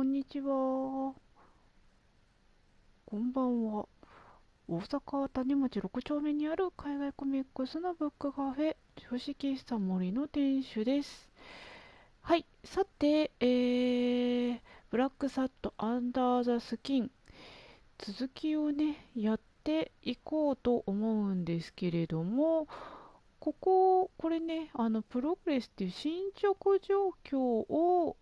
んにちは。こんばんは。大阪谷町六丁目にある海外コミックスのブックカフェ、書式喫茶森の店主です。はい、さて、ブラックサッドアンダーザスキン、続きをね、やっていこうと思うんですけれども、これね、プログレスっていう進捗状況を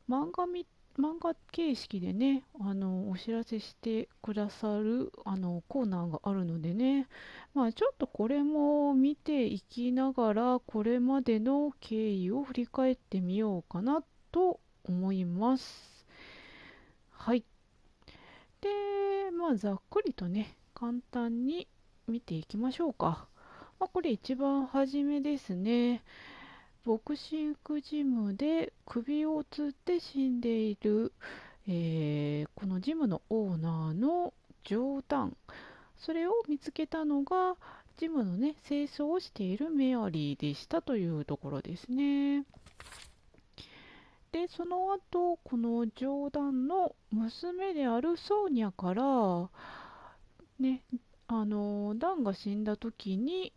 漫画み漫画形式でね、お知らせしてくださるコーナーがあるのでね、まあちょっとこれも見ていきながら、これまでの経緯を振り返ってみようかなと思います。はい。で、まあざっくりとね、簡単に見ていきましょうか。まあ、これ一番初めですね。ボクシングジムで首をつって死んでいる、このジムのオーナーの冗談、それを見つけたのがジムのね清掃をしているメアリーでしたというところですね。でその後この冗談の娘であるソーニャからね、ダンが死んだ時に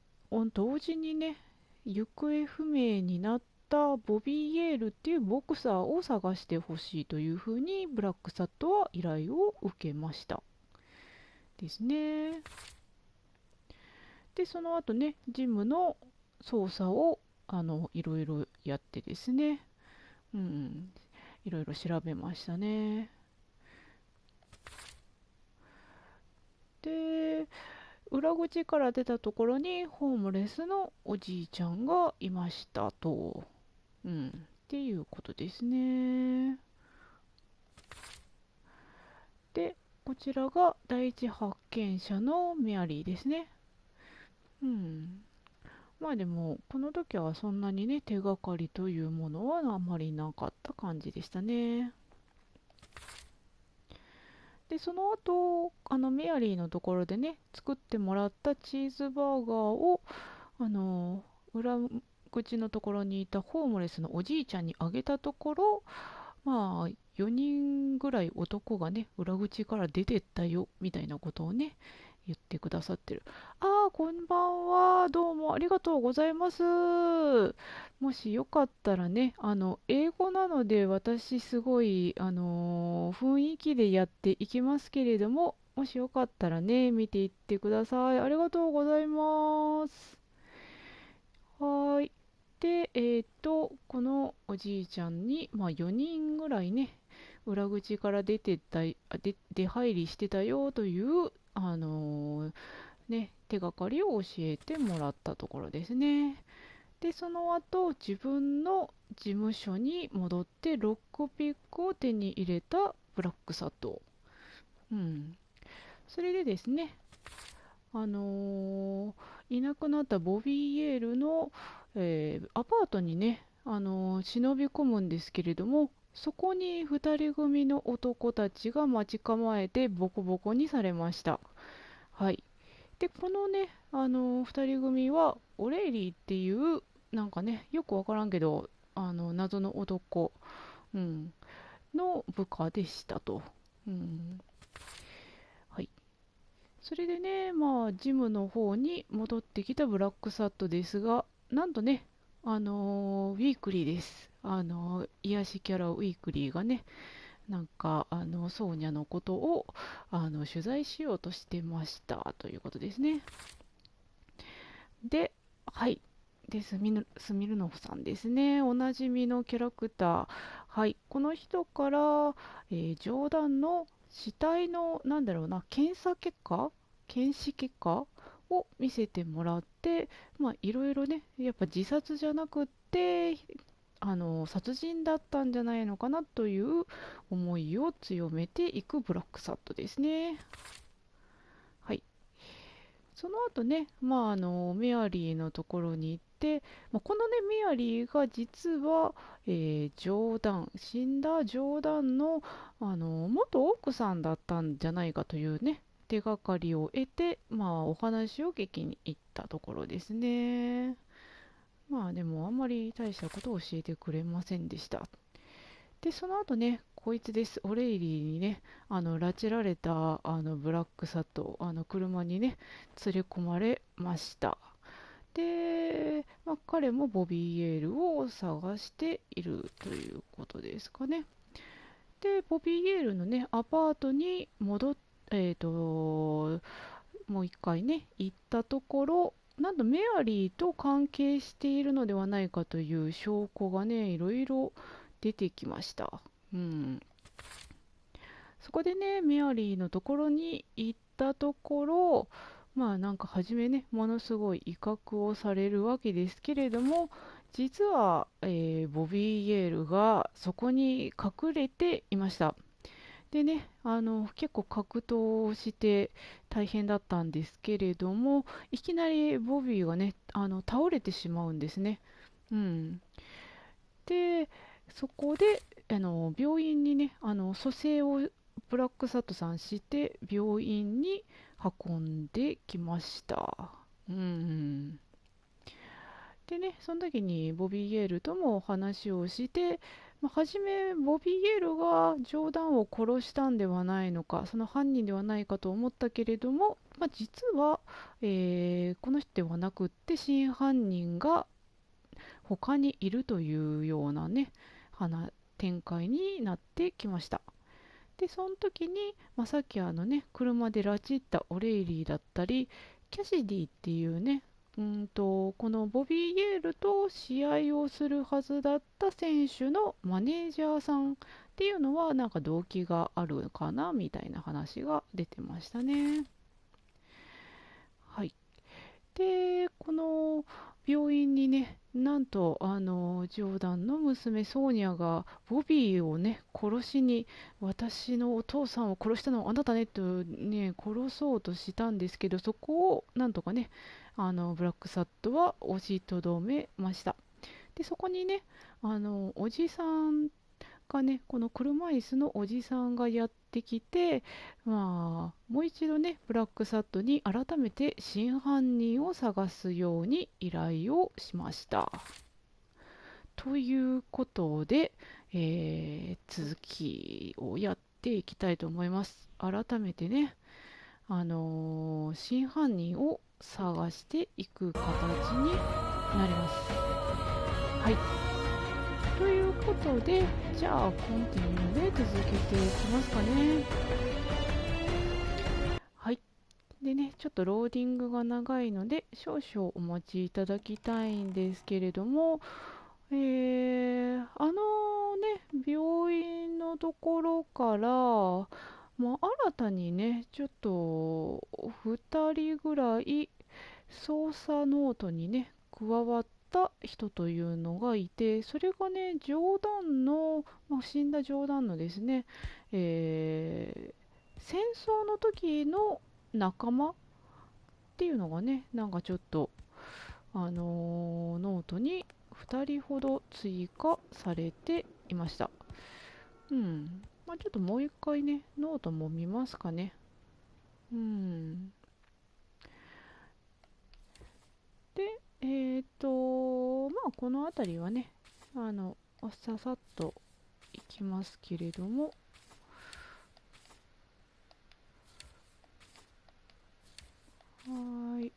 同時にね行方不明になったボビー・エールっていうボクサーを探してほしいというふうにブラックサットは依頼を受けましたですね。でその後ねジムの捜査をいろいろやってですね、いろいろ調べましたね。で裏口から出たところにホームレスのおじいちゃんがいましたと、っていうことですね。で、こちらが第一発見者のメアリーですね。うん。まあでも、この時はそんなにね、手がかりというものはあまりなかった感じでしたね。で、その後、メアリーのところでね、作ってもらったチーズバーガーを、あの、裏口のところにいたホームレスのおじいちゃんにあげたところ、まあ、4人ぐらい男がね、裏口から出てったよ、みたいなことをね、言ってくださってる。ああ、こんばんは。どうもありがとうございます。もしよかったらね、英語なので私すごい、雰囲気でやっていきますけれども、もしよかったらね、見ていってください。ありがとうございます。はーい。で、このおじいちゃんに、まあ4人ぐらいね、裏口から出てった、出入りしてたよという、手がかりを教えてもらったところですね。で、その後、自分の事務所に戻って、ロックピックを手に入れたブラックサット。うん。それでですね、いなくなったボビー・エールの、アパートにね、忍び込むんですけれども、そこに2人組の男たちが待ち構えてボコボコにされました。はい。で、このね、2人組はオレイリーっていう、なんかね、よくわからんけど、謎の男、うん、の部下でしたと。うん、はい。それでね、まあ、ジムの方に戻ってきたブラックサットですが、なんとね、ウィークリーです。癒しキャラウィークリーがね、なんか、ソーニャのことを、取材しようとしてましたということですね。で、はい。で、スミルノフさんですね。おなじみのキャラクター。はい。この人から、冗談の死体の、なんだろうな、検視結果を見せてもらって、まあ、いろいろね、やっぱ自殺じゃなくって、殺人だったんじゃないのかなという思いを強めていくブラックサットですね。はい。その後ね、まあ、メアリーのところに行って、まあ、このね、メアリーが実は、死んだ冗談の、元奥さんだったんじゃないかというね、手がかりを得て、まあ、お話を聞きに行ったところですね。まあ、でも、あんまり大したことを教えてくれませんでした。で、その後ね、こいつです、オレイリーにね、拉致られたブラックサッド、車にね、連れ込まれました。で、彼もボビー・エールを探しているということですかね。で、ボビー・エールのね、アパートに戻っ、もう一回ね、行ったところ、なんとメアリーと関係しているのではないかという証拠がね、いろいろ出てきました。うん。そこでね、メアリーのところに行ったところ、なんか初めね、ものすごい威嚇をされるわけですけれども、実は、ボビー・イエールがそこに隠れていました。でね、結構格闘をして大変だったんですけれども、いきなりボビーがね、倒れてしまうんですね。うん。で、そこで、病院にね、蘇生をブラックサットさんして病院に運んできました。うん。でね、その時にボビー・イエールとも話をして、初めボビー・イエールが冗談を殺したんではないのか、その犯人ではないかと思ったけれども、実は、この人ではなくって真犯人が他にいるというようなね、展開になってきました。で、その時に、さっきね、車で拉致ったオレイリーだったり、キャシディっていうね、このボビー・イエールと試合をするはずだった選手のマネージャーさんっていうのは、なんか動機があるかなみたいな話が出てましたね。はい。で、この病院にね、なんと、ジョーダンの娘ソーニャがボビーをね、殺しに、私のお父さんを殺したのはあなたねとね、殺そうとしたんですけど、そこをなんとかね、ブラックサッドは押しとどめました。で、そこにね、おじさんがね、この車椅子のおじさんがやってきて、もう一度ね、ブラックサッドに改めて真犯人を探すように依頼をしました。ということで、続きをやっていきたいと思います。改めてね、真犯人を探していく形になります。はい。ということで、じゃあコンティニューで続けていきますかね。はい。でね、ちょっとローディングが長いので、少々お待ちいただきたいんですけれども、病院のところから、新たにね、ちょっと2人ぐらい操作ノートにね、加わった人というのがいて、それがね、冗談の、死んだ冗談のですね、戦争の時の仲間っていうのがね、なんかちょっと、ノートに2人ほど追加されていました。うん。ちょっともう一回ね、ノートも見ますかね。うん。で、この辺りはね、ささっといきますけれども、はーい。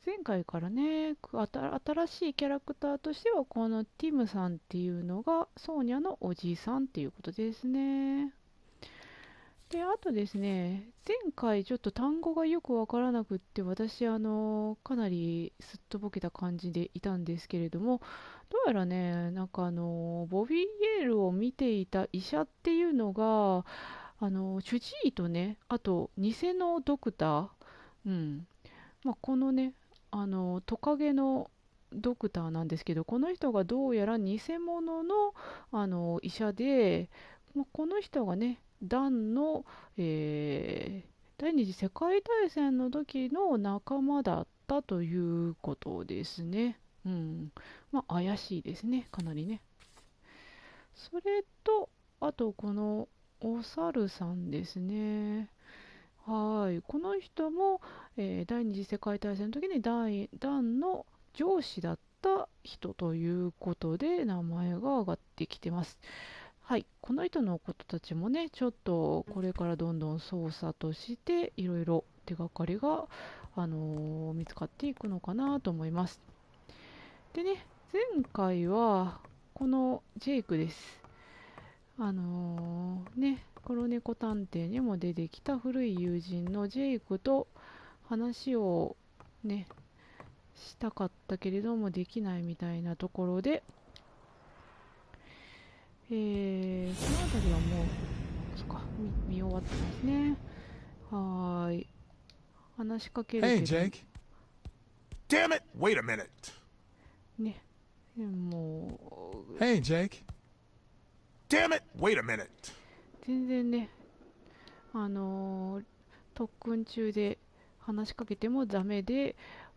前回からね、新しいキャラクターとしては、このティムさんっていうのが、ソーニャのおじさんっていうことですね。で、あとですね、前回ちょっと単語がよくわからなくって、私、かなりすっとぼけた感じでいたんですけれども、どうやらね、なんかボビー・イエールを見ていた医者っていうのが、主治医とね、あと、偽のドクター、うん、このね、トカゲのドクターなんですけど、この人がどうやら偽物の、医者で、この人がね、ダンの、第二次世界大戦の時の仲間だったということですね。うん。怪しいですね、かなりね。それと、あと、このお猿さんですね。はい、この人も、第二次世界大戦の時にダンの上司だった人ということで名前が上がってきてます。はい、この人のことたちもね、ちょっとこれからどんどん捜査としていろいろ手がかりが、見つかっていくのかなと思います。でね、前回はこのジェイクです。黒猫探偵にも出てきた古い友人のジェイクと話をね、したかったけれどもできないみたいなところで、そのあたりはもう、そっか、見終わってますね。はーい。話しかける Hey, けど、Jake. Damn it! Wait a minute. ね、もう、Hey, Jake. Damn it! Wait a minute. 全然ね、あのー特訓中で話しかけてもダメで、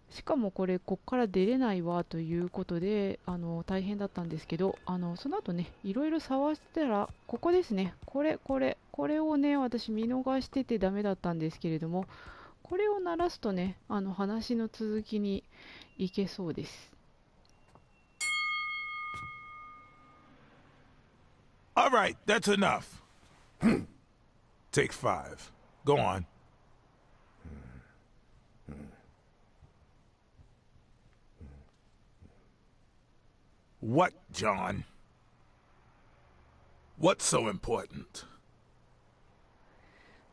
しかもこっから出れないわということで、大変だったんですけど、その後ね、いろいろ探してたら、ここですね、これをね、私見逃しててダメだったんですけれども、これを鳴らすとね、話の続きに行けそうです。All right, that's enough. Take 5. Go on. What, John? What's so important?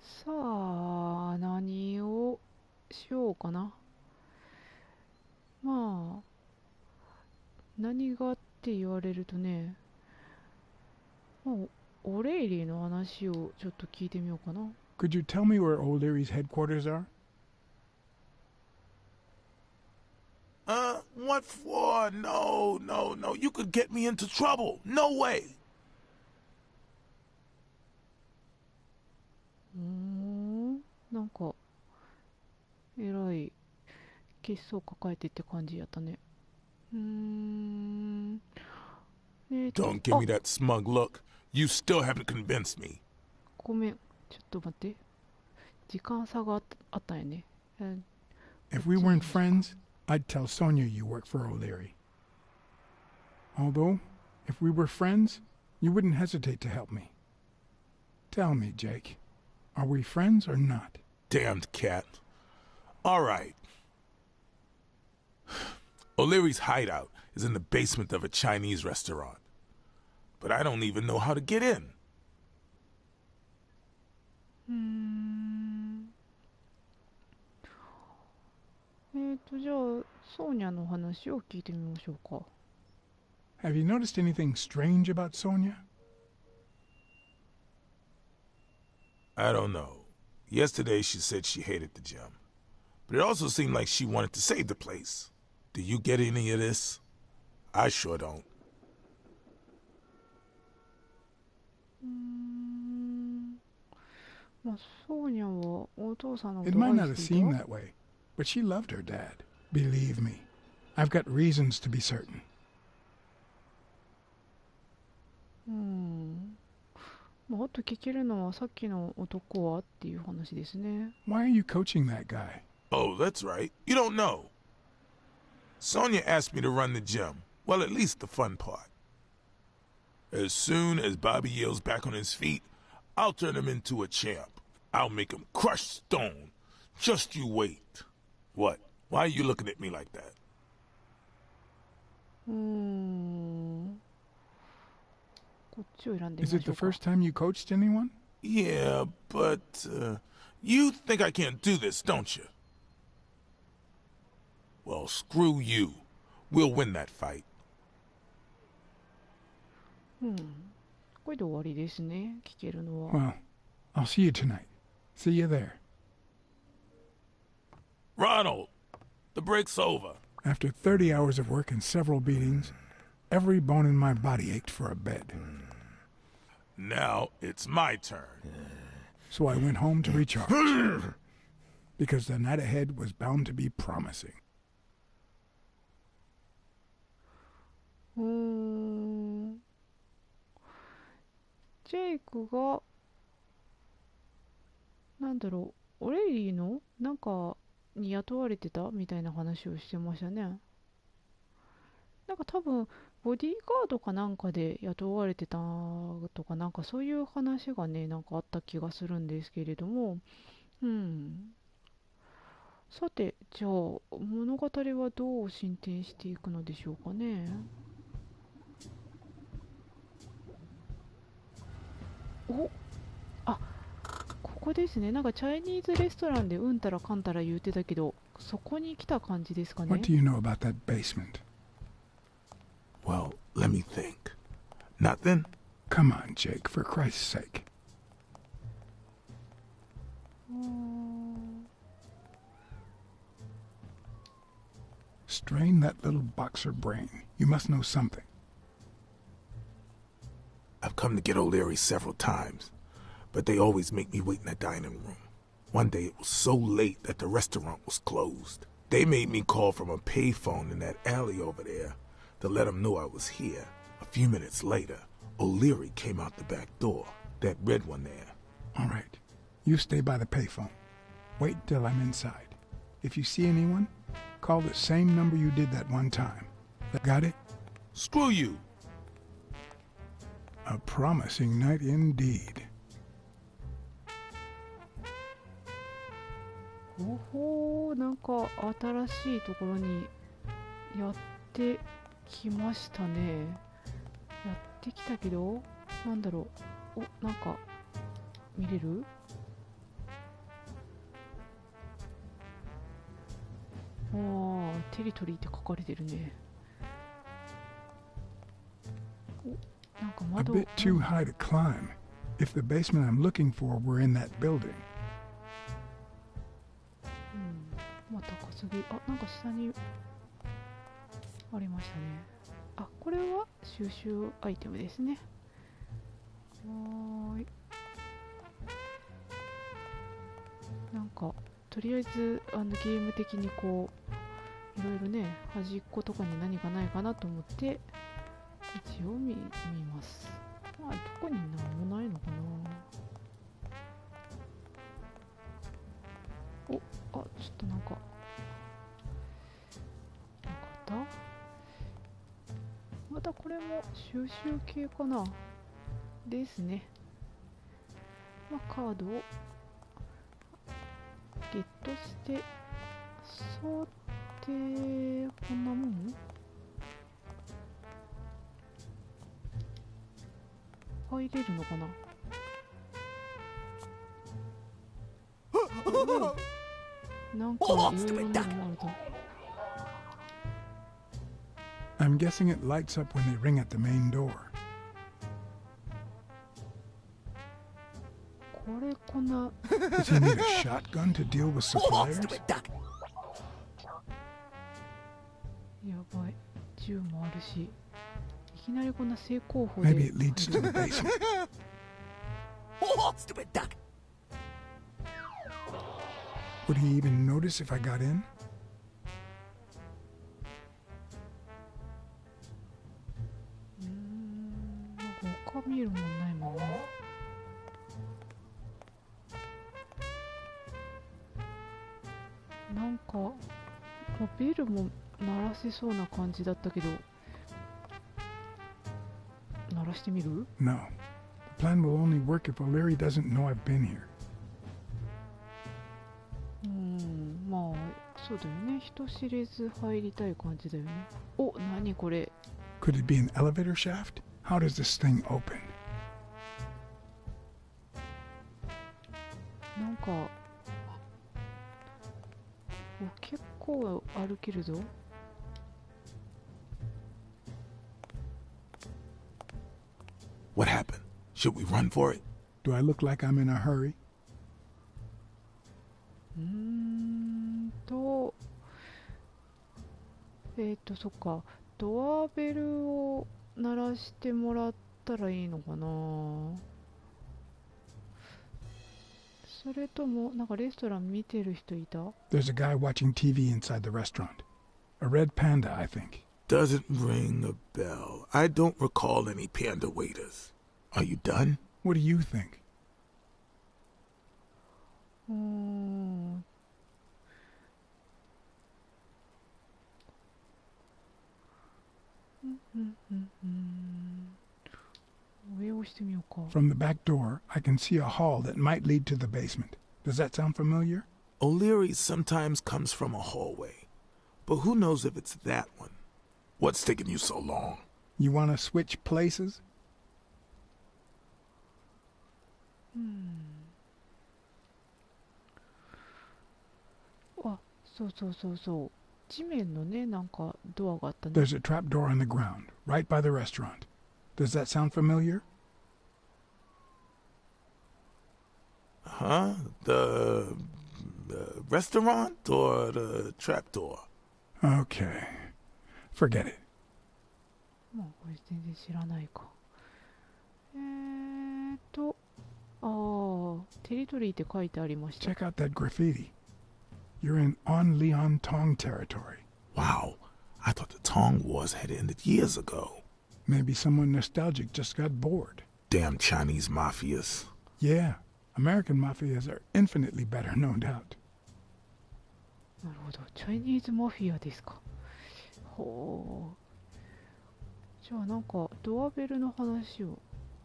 さあ、何をしようかな。まあ、何がって言われるとね、まあ、オレイリーの話をちょっと聞いてみようかな。Could you tell me where O'Leary's headquarters are? What for? No, no, no. You could get me into trouble. No way. なんか、えらい、血相抱えてって感じやったね。Don't give me that smug look. You still haven't convinced me. ごめん、ちょっと待って。時間差があったんやね。If we weren't friends, I'd tell Sonia you work for O'Leary. Although, if we were friends, you wouldn't hesitate to help me. Tell me, Jake, are we friends or not? Damned cat. All right. O'Leary's hideout is in the basement of a Chinese restaurant. But I don't even know how to get in. じゃあ、ソーニャの話を聞いてみましょうか。Have you noticed anything strange about Sonia? I don't know. Yesterday she said she hated the gym. But it also seemed like she wanted to save the place. Do you get any of this? I sure don't. It might not have seemed that way, but she loved her dad. Believe me, I've got reasons to be certain. あと聞けるのはさっきの男はっていう話ですね。Why are you coaching that guy? Oh, that's right. You don't know. Sonia asked me to run the gym. Well, at least the fun part. As soon as Bobby Yale's back on his feet, I'll turn him into a champ. I'll make him crush stone. Just you wait. What? Why are you looking at me like that? こっちを選んでみ Is ま it しょ the うか。 first time you coached anyone? Yeah, but, you think I can't do this, don't you? Well, screw you. We'll win that fight. これで終わりですね。聞けるのは。Well, I'll see you tonight. See you there. Ronald, the break's over. After 30 hours of work and several beatings, every bone in my body ached for a bed. Now it's my turn. So I went home to recharge. Because the night ahead was bound to be promising. ジェイクが、なんだろう、オレイリーのなんかに雇われてたみたいな話をしてましたね。なんか多分ボディーガードかなんかで雇われてたとかなんかそういう話がねなんかあった気がするんですけれども、うん。さてじゃあ物語はどう進展していくのでしょうかね。お、あ、ここですね。なんかチャイニーズレストランでうんたらかんたら言うてたけど、そこに来た感じですか What ね。do you know about that basement? Well, let me think. Nothing? Come on, Jake, for Christ's sake. うーん Strain that little boxer brain. You must know something. I've come to get O'Leary several times, but they always make me wait in the dining room. One day it was so late that the restaurant was closed. They made me call from a payphone in that alley over there to let them know I was here. A few minutes later, O'Leary came out the back door, that red one there. All right. You stay by the payphone. Wait till I'm inside. If you see anyone, call the same number you did that one time. Got it? Screw you! A promising night indeed. おほー、なんか新しいところにやってきましたね。やってきたけど、なんだろう。お、なんか見れる？あー、テリトリーって書かれてるね。お、なんか A 窓、 bit too high to climb. If the basement I'm looking for were in that building. うん、まあ高すぎ。あ、なんか下にありましたね。あ、これは収集アイテムですね。はーい。なんかとりあえずゲーム的にこういろいろね端っことかに何かないかなと思って一応見ます。まあどこに何もないのかな。お、あ、ちょっとなんかあったまたこれも収集系かなですね。まあカードをゲットしてさてこんなもん入れるのかな。なんかいろいろなのもあるぞ。I'm guessing it lights up when they ring at the main door. これこんな Does he need a shotgun to deal with suppliers? やばい銃もあるしいきなりこんな正攻法 Maybe で it leads to the basement. Would he even notice if I got in? なんか他見るもんないもんね。なんか、まあベルも鳴らせそうな感じだったけど鳴らしてみる？ No. The plan will only work if O'Leary doesn't know I've been here. まあそうだよね。人知れず入りたい感じだよね。お、何これ。 Could it be an elevator shaft? How does this thing open? なんかお結構歩けるぞ。What happened? Should we run for it? Do I look like I'm in a hurry? そっか。ドアベルを鳴らしてもらったらいいのかな。それともなんかレストラン見てる人いた？ There's a guy watching TV inside the restaurant. A red panda, I think. Doesn't ring a bell. I don't recall any panda waiters. Are you done? What do you think? うーん。上を押してみようか。 From the back door, I can see a hall that might lead to the basement. Does that sound familiar? O'Leary sometimes comes from a hallway, but who knows if it's that one? What's taking you so long? You want to switch places? あ、そうそうそうそう。地面のね、なんかドアがあったね。 There's a trap door on the ground, right by the restaurant. Does that sound familiar? Huh? The restaurant or the trapdoor? Okay. Forget it. まあ、これ全然知らないか。テリトリーって書いてありました。 Check out that graffiti. You're in On Leon Tong territory. Wow, I thought the Tong Wars had ended years ago. Maybe someone nostalgic just got bored. Damn Chinese mafias. Yeah, American mafias are infinitely better, no doubt. なるほど。チャイニーズマフィアですか。ほう。じゃあなんかドアベルの話を。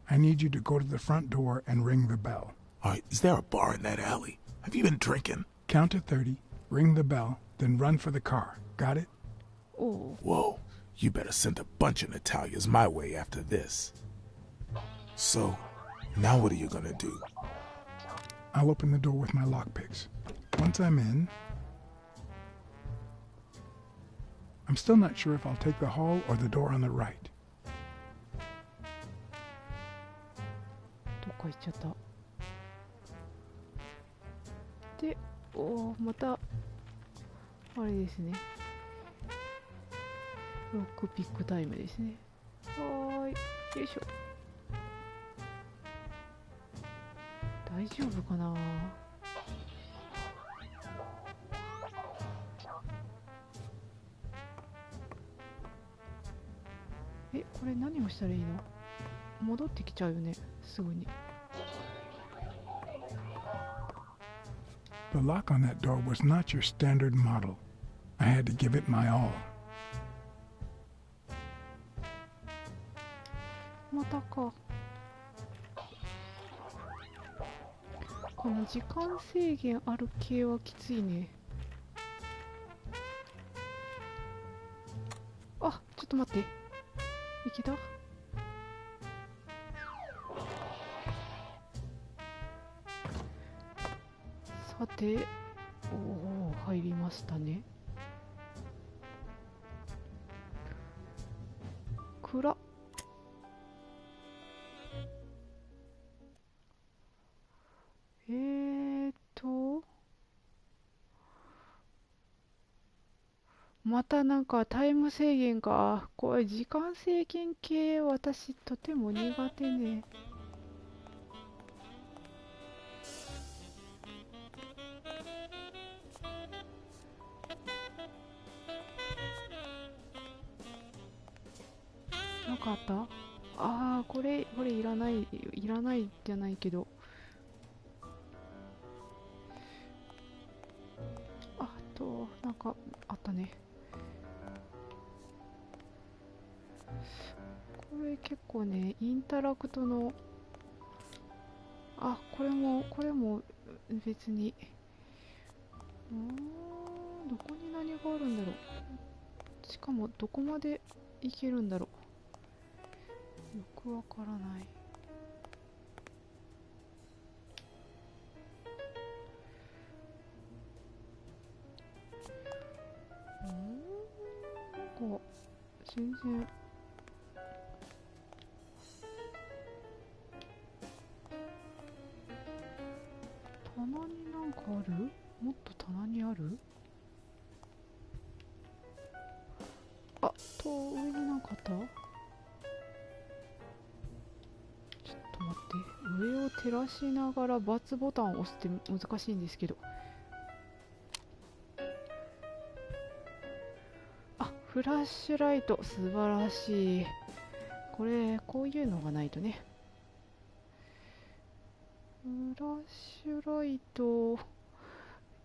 I need you to go to the front door and ring the bell. Alright, is there a bar in that alley? Have you been drinking? Count to 30, ring the bell, then run for the car. Got it? おう。 Whoa, you better send a bunch of Natalias my way after this. So, now what are you gonna do? I'll open the door with my lockpicks. Once I'm in... I'm still not sure if I'll take the hall or the door on the right. どっか行っちゃった。で、おー、また、あれですね。ロックピックタイムですね。はーい。よいしょ。大丈夫かな。え、これ何をしたらいいの？戻ってきちゃうよね、すぐに。 The lock on that door was not your standard model. I had to give it my all. またか。この時間制限ある系はきついね。あ、ちょっと待って。いけた？さて、おお、入りましたね。暗っ。またなんかタイム制限か。これ時間制限系私とても苦手ね。なんかあった？ああ、これいらないじゃないけど。なんかあったね。これ結構ね、インタラクトの、あ、これも別に、どこに何があるんだろう。しかもどこまでいけるんだろう。よくわからない。なんか全然。棚になんかある？もっと棚にある？あ、上になんかあった？ちょっと待って。上を照らしながら×ボタンを押すって難しいんですけど。あ、フラッシュライト。素晴らしい。こういうのがないとね。フラッシュライト、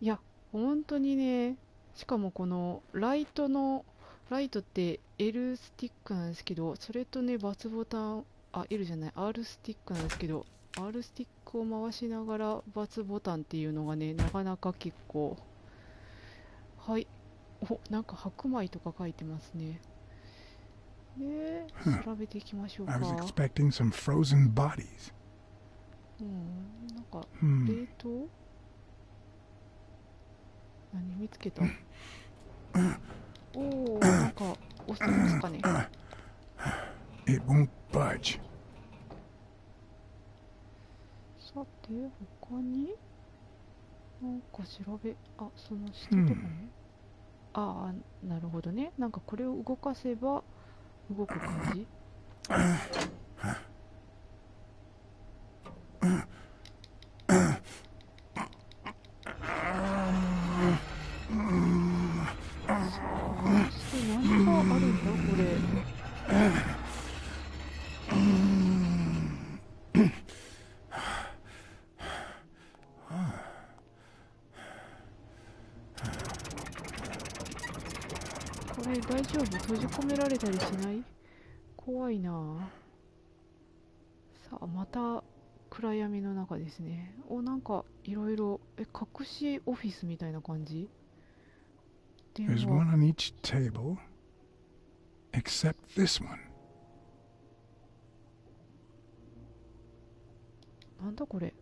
いや本当にね、しかもこのライトって L スティックなんですけど、それとねバツボタン、L じゃない R スティックなんですけど、 R スティックを回しながらバツボタンっていうのがね、なかなか結構、はい、なんか白米とか書いてますね。で、調べていきましょうか。I was expecting some frozen bodies. なんか冷 Hmm. 凍、何見つけた？おお、なんか押せますかね。It won't budge. さて、他になんか調べ、その下とかね。なるほどね。なんかこれを動かせば動く感じ。そして何があるんだこれ。これ大丈夫？閉じ込められたりしない？怖いな。さあ、また暗闇の中ですね。なんかいろいろ、隠しオフィスみたいな感じ。電 There's 話。 one on each table, except this one. なんだこれ。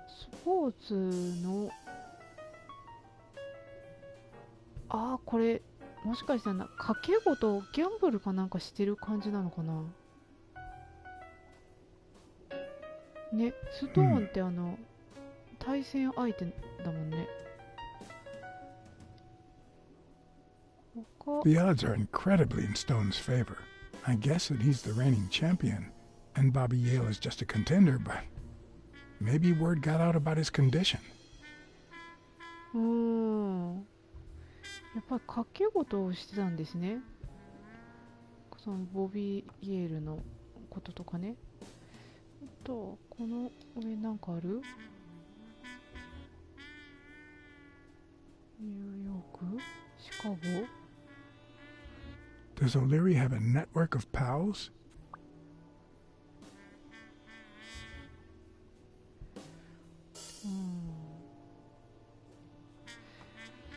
スポーツの、これもしかしたら賭け事、ギャンブルかなんかしてる感じなのかなね。ストーンって対戦相手だもんね。他、 The odds are incredibly in Stone's favor. I guess that he's the reigning champion, and Bobby Yale is just a contender, but maybe word got out about his condition. やっぱり賭け事をしてたんですね。そのボビー・イエールのこととかね。この上なんかある？ニューヨーク？シカゴ？ Does O'Leary have a network of pals?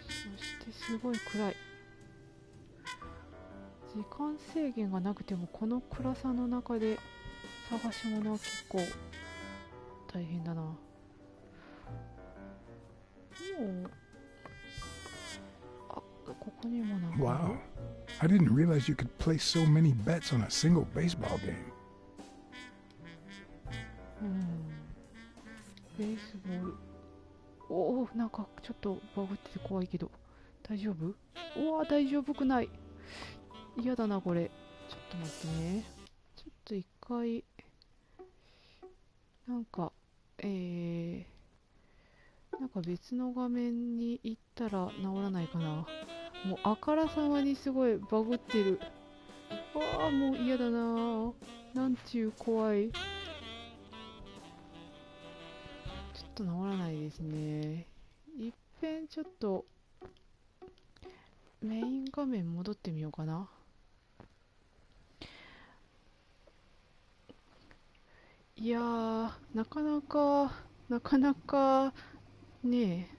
そしてすごい暗い。時間制限がなくてもこの暗さの中で探し物は結構大変だな。ここにもなんか Wow. I didn't realize you could place so many bets on a single baseball game. ベースボール。なんかちょっとバグってて怖いけど大丈夫？大丈夫くない。嫌だなこれ。ちょっと待ってね。ちょっと一回なんかなんか別の画面に行ったら治らないかな。もうあからさまにすごいバグってる。もう嫌だな。なんちゅう怖い。ちょっと治らないですね。いっぺんちょっとメイン画面戻ってみようかな。いやー、なかなかねえ、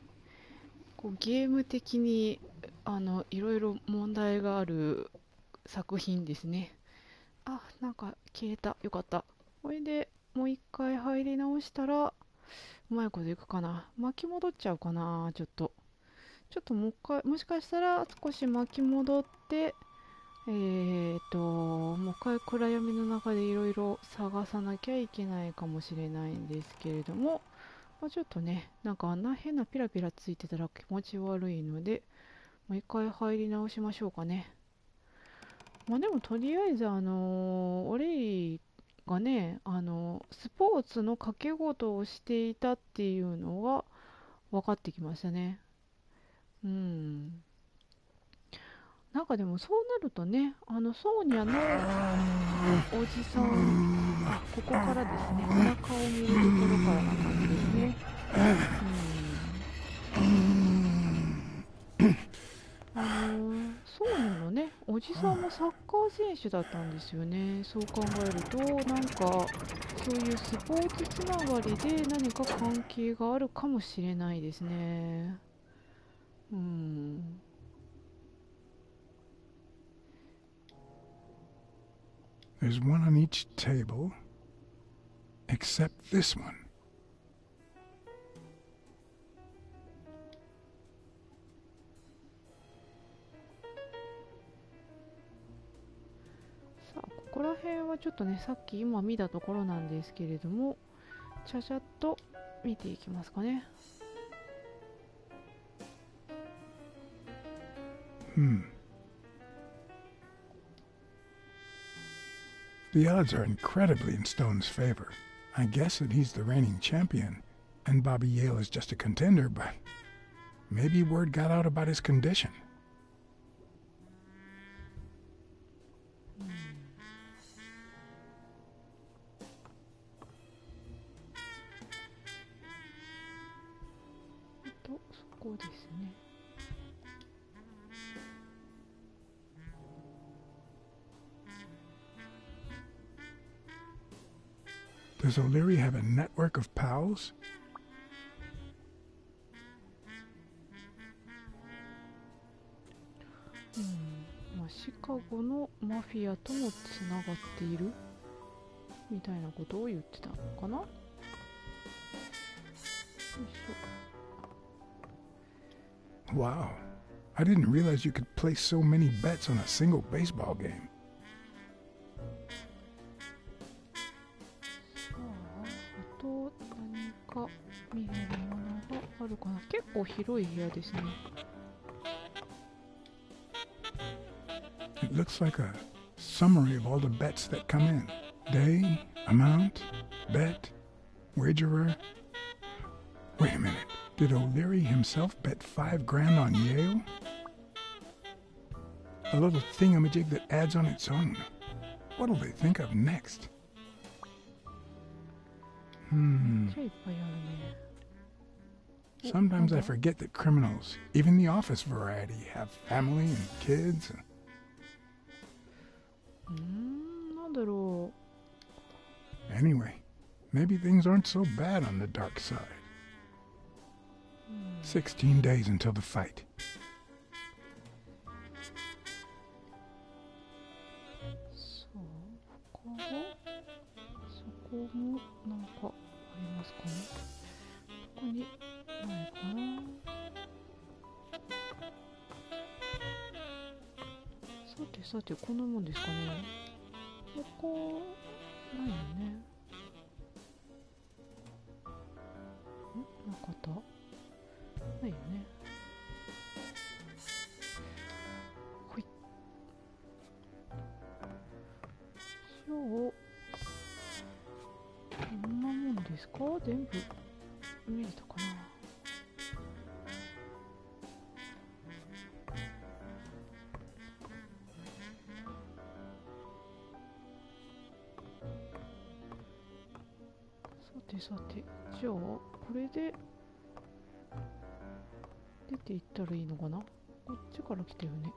こうゲーム的にいろいろ問題がある作品ですね。なんか消えた。よかった。これでもう一回入り直したらうまいこといくかな。巻き戻っちゃうかな。ちょっともう一回、もしかしたら少し巻き戻って、もう一回暗闇の中でいろいろ探さなきゃいけないかもしれないんですけれども、ちょっとね、なんかあんな変なピラピラついてたら気持ち悪いので、もう一回入り直しましょうかね。でもとりあえずオレイがね、スポーツの掛け事をしていたっていうのが分かってきましたね。なんかでもそうなるとね、ソーニャのおじさん、ここからですね、お腹を見るところからな感じですね。ソーニャのね、おじさんもサッカー選手だったんですよね。そう考えると、なんか、そういうスポーツつながりで何か関係があるかもしれないですね。There's one on each table, except this one. さあ、ここら辺はちょっとね、さっき今見たところなんですけれども、ちゃちゃっと見ていきますかね。The odds are incredibly in Stone's favor. I guess that he's the reigning champion, and Bobby Yale is just a contender, but maybe word got out about his condition. So こですね。Does O'Leary have a network of pals? シカゴのマフィアともつながっているみたいなことを言ってたのかな。よいしょ。 Wow. I didn't realize you could place so many bets on a single baseball game. さあ、あと何か見れるものがあるかな。結構広い部屋ですね。It looks like a summary of all the bets that come in. Day, amount, bet, wagerer. Wait a minute. Did O'Leary himself bet $5 grand on Yale? A little thingamajig that adds on its own. What'll they think of next? めっちゃいっぱいあるね。 Sometimes I forget that criminals, even the office variety, have family and kids. なんだろ Anyway, maybe things aren't so bad on the dark side. 16 days until the fight. そう、他はそこもなんかありますかね。ここにないかな。さてさて、こんなもんですかね。他ないよね。なかったないよね。ほい。じゃあ、こんなもんですか。全部見れたかな。さてさて、じゃあこれで出ていったらいいのかな。こっちから来たよね。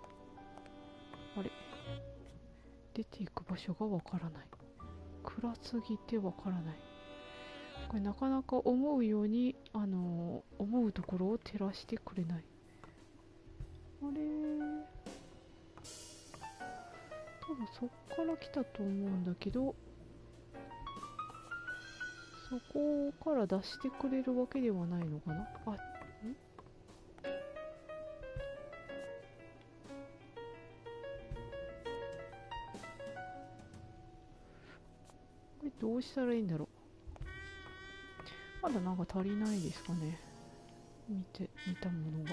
あれ、出ていく場所がわからない。暗すぎてわからない。これなかなか思うように思うところを照らしてくれない。あれ、多分そっから来たと思うんだけど、そこから出してくれるわけではないのかな。あ、これどうしたらいいんだろう。まだなんか足りないですかね。見たものが。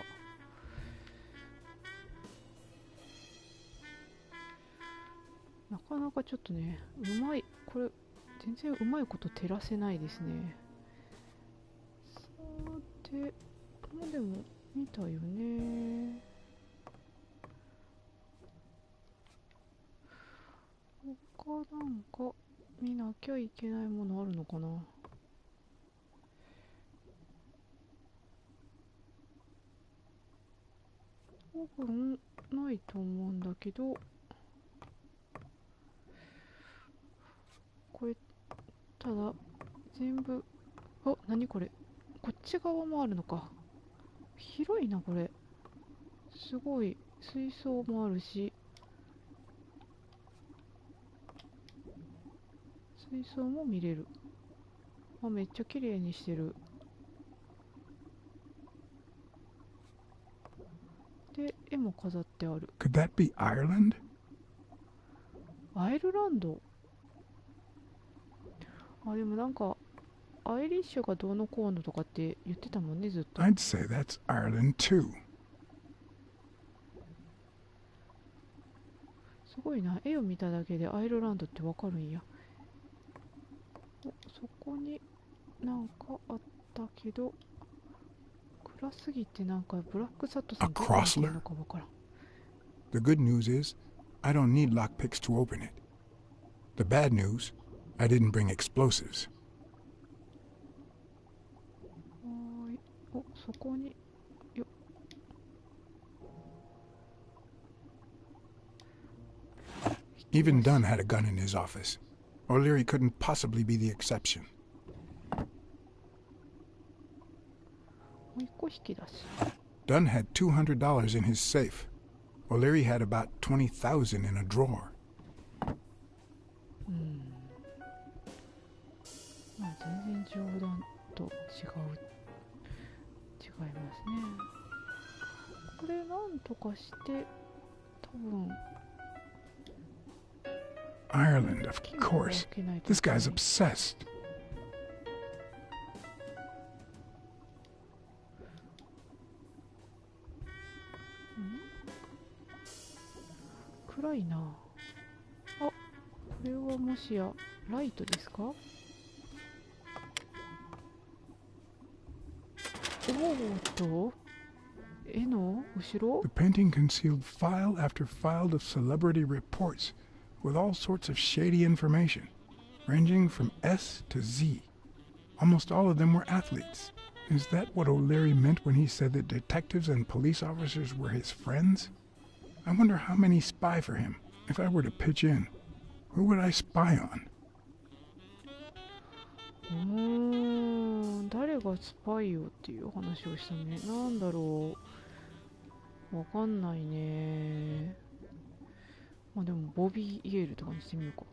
なかなかちょっとね、これ全然うまいこと照らせないですね。さて、でも見たよね。他なんか見なきゃいけないものあるのかな。多分ないと思うんだけど、これただ全部、あ、何これ、こっち側もあるのか。広いなこれ、すごい。水槽もあるし、水槽も見れる。あ、めっちゃ綺麗にしてる。で、絵も飾ってある。 Could that be Ireland? アイルランド。あ、でもなんかアイリッシュがどうのこうのとかって言ってたもんね、ずっと。 I'd say that's Ireland too. すごいな、絵を見ただけでアイルランドってわかるんや。お、そこになんかあったけど、暗すぎてなんかブラックサッドさんどこにいるのかわからん。 The good news is, I don't need lockpicks to open it. The bad news, I didn't bring explosives. はーい。お、そこによ。 Even Dunn had a gun in his office. O'Leary couldn't possibly be the exception. もう一個引き出し。 Dunn had $200 in his safe. O'Leary had about 20,000 in a drawer. まあ全然冗談と違いますね。これなんとかして多分 Ireland, of course. This guy's obsessed. 暗いな。あ、これはもしやライトですか？おーと、絵の後ろ？ The painting concealed file after file of celebrity reports with all sorts of shady information, ranging from S to Z. Almost all of them were athletes. Is that what O'Leary meant when he said that detectives and police officers were his friends? I wonder how many spy for him. If I were to pitch in, who would I spy on? 誰がスパイよっていう話をしたね。なんだろう、わかんないね。まあでもボビー・イエールとかにしてみようか。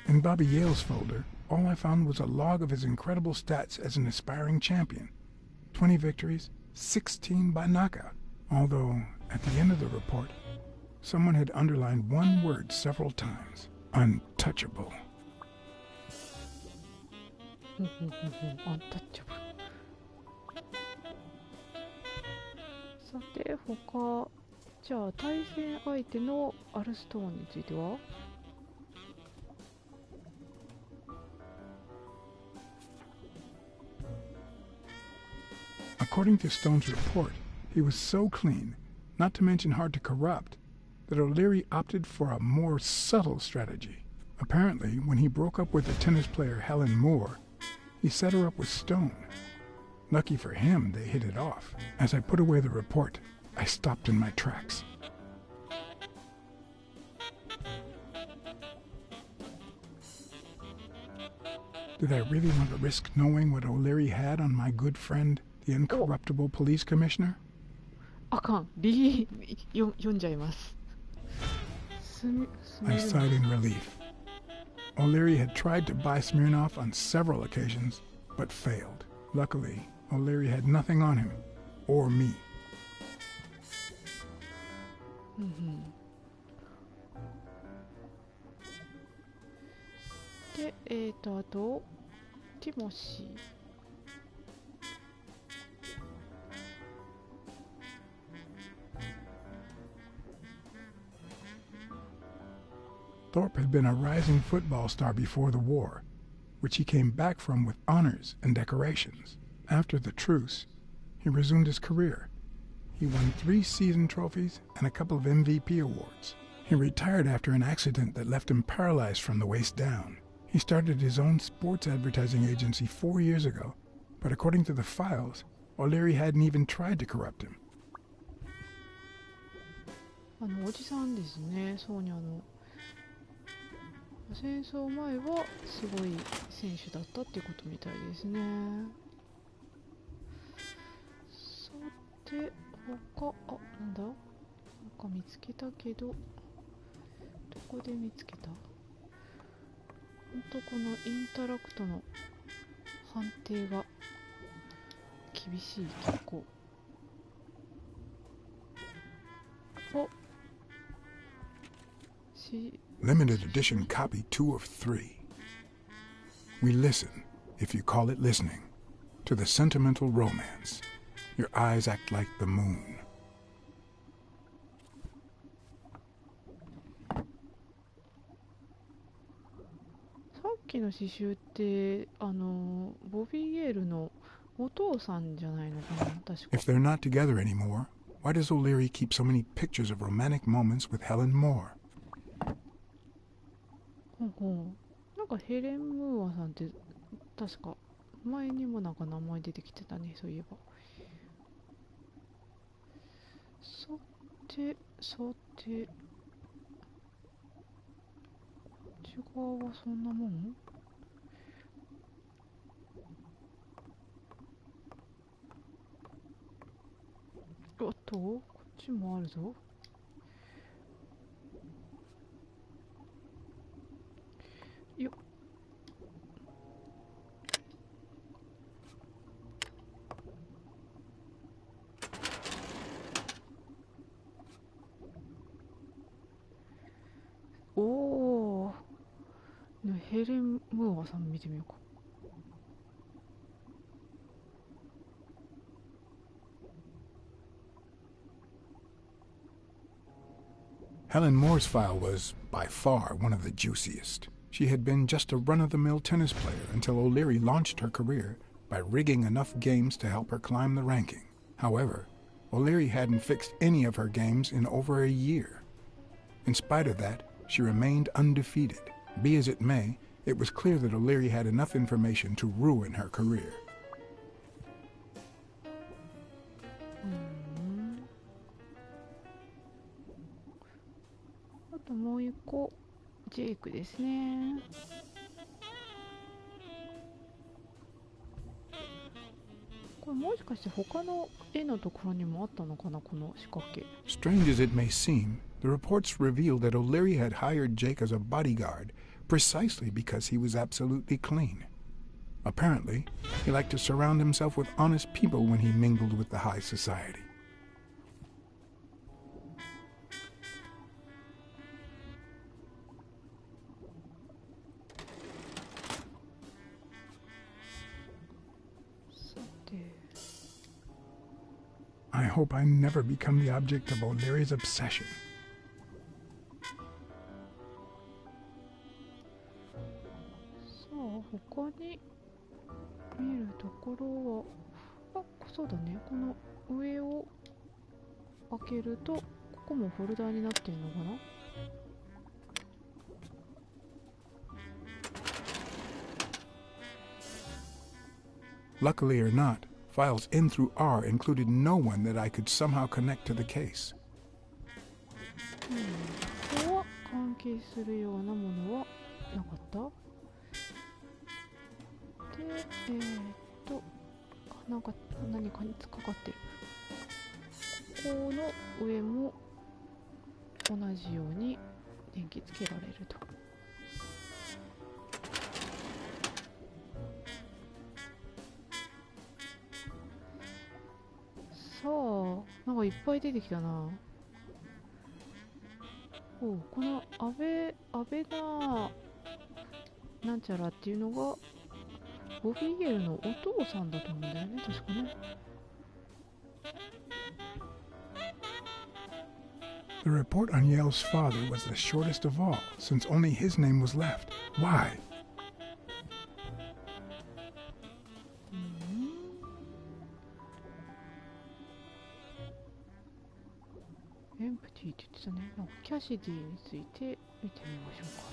In Bobby Yale's folder, all I found was a log of his incredible stats as an aspiring champion. 20 victories, 16 by knockout. Although, at the end of the report, someone had underlined one word several times. Untouchable. アンタッチャブル。さて他、じゃあ対戦相手のアルストーンについては？ According to Stone's report, he was so clean, not to mention hard to corrupt, that O'Leary opted for a more subtle strategy. Apparently, when he broke up with the tennis player Helen Moore, he set her up with Stone. Lucky for him, they hit it off. As I put away the report, I stopped in my tracks. Did I really want to risk knowing what O'Leary had on my good friend, the incorruptible police commissioner? あかん、読んじゃいます。I sighed in relief. O'Leary had tried to buy Smirnoff on several occasions, but failed. Luckily, O'Leary had nothing on him, or me. で、あとティモシー。Thorpe had been a rising football star before the war, which he came back from with honors and decorations. After the truce, he resumed his career. He won 3 season trophies and a couple of MVP awards. He retired after an accident that left him paralyzed from the waist down. He started his own sports advertising agency 4 years ago, but according to the files, O'Leary hadn't even tried to corrupt him. おじさんですね、ソーニャの。戦争前はすごい選手だったっていうことみたいですね。さて、なんだ、なんか見つけたけど、どこで見つけた？ほんとこのインタラクトの判定が厳しい、結構。Limited edition copy 2 of 3. We listen, if you call it listening, to the sentimental romance. Your eyes act like the moon. さっきの詩集ってボビー・ゲールのお父さんじゃないのかな、確か。 If they're not together anymore, why does O'Leary keep so many pictures of romantic moments with Helen Moore? なんかヘレン・ムーアさんって確か前にもなんか名前出てきてたね、そういえば。さてこっち側はそんなもん？おっと、こっちもあるぞ。よっ。おー、ヘレン・ムーアさん見てみようか。Helen Moore's file was, by far, one of the juiciest. She had been just a run-of-the-mill tennis player until O'Leary launched her career by rigging enough games to help her climb the ranking. However, O'Leary hadn't fixed any of her games in over a year. In spite of that, she remained undefeated. Be as it may, it was clear that O'Leary had enough information to ruin her career. あともう一個、ジェイクですね。これもしかして他の絵のところにもあったのかな、この仕掛け。 Strange as it may seem, the reports revealed that O'Leary had hired Jake as a bodyguard precisely because he was absolutely clean. Apparently, he liked to surround himself with honest people when he mingled with the high society. さて、 I hope I never become the object of O'Leary's obsession. さあ他に見るところは、そうだね、この上を開けるとここもフォルダーになってるのかな。Luckily or not, files N through R included no one that I could somehow connect to the case. ここは関係するようなものはなかった。で、なんか何かに突っかかってる。ここの上も同じように電気つけられると。さあ、なんかいっぱい出てきたな。この安倍なんちゃらっていうのがボビー・ゲールのお父さんだと思うんだよね、確かね。The report on Yale's father was the shortest of all, since only his name was left. Why? エンプティって言ってたね。なんかキャシディについて見てみましょうか。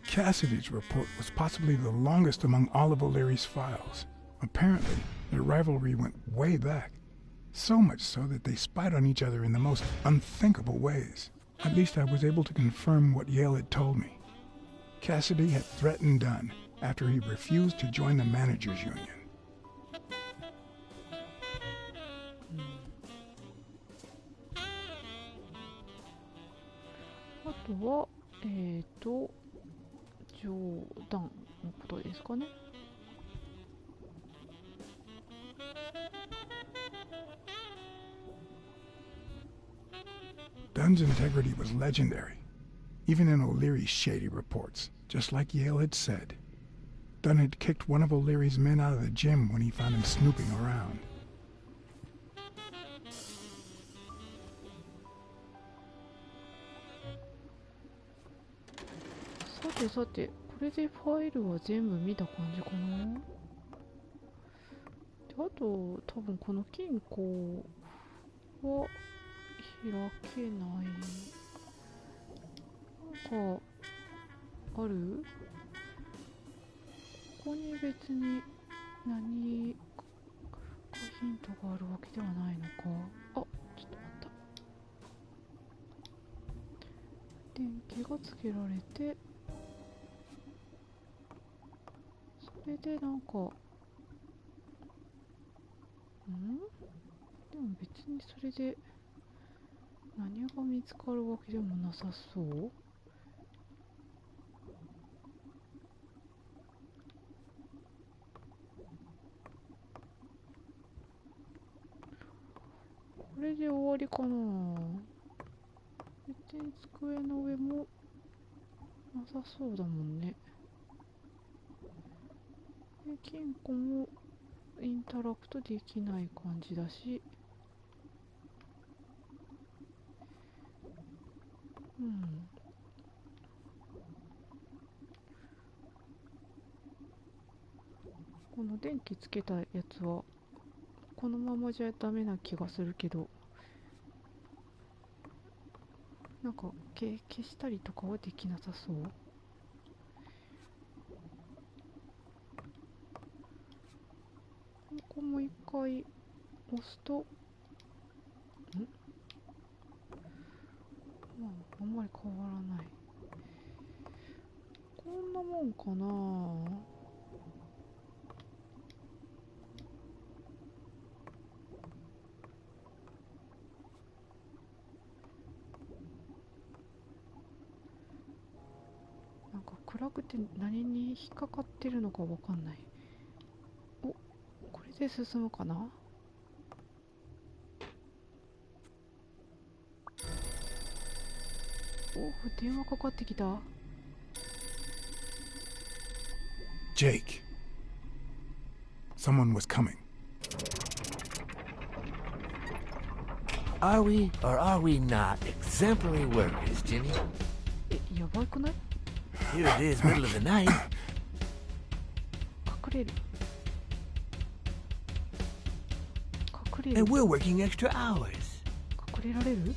Cassidy's report was possibly the longest among all of O'Leary's files. Apparently, their rivalry went way back. So much so that they spied on each other in the most unthinkable ways. At least I was able to confirm what Yale had told me. Cassidy had threatened Dunn after he refused to join the managers' union. あとは、冗談のことですかね。Dunn's integrity was legendary, even in O'Leary's shady reports, just like Yale had said. Dunn had kicked one of O'Leary's men out of the gym when he found him snooping around. さてさて、これでファイルは全部見た感じかな。で、あと多分この金庫は開けない。なんかある？ここに別に何かヒントがあるわけではないのか。あ、ちょっと待った。電気がつけられて、それでなんか、でも別にそれで何が見つかるわけでもなさそう。これで終わりかな。別に机の上もなさそうだもんね。で、金庫もインタラクトできない感じだし、この電気つけたやつはこのままじゃダメな気がするけど、なんか消したりとかはできなさそう。ここも一回押すと、まあ、あんまり変わらない。こんなもんかな。なんか暗くて何に引っかかってるのかわかんない。お、これで進むかな。お、電話かかってきた。Jake. Someone was coming. Are we or are we not exemplary workers, Jimmy? やばくない？ Here it is, middle of the night. 隠れる。隠れる。 And we're working extra hours. 隠れられる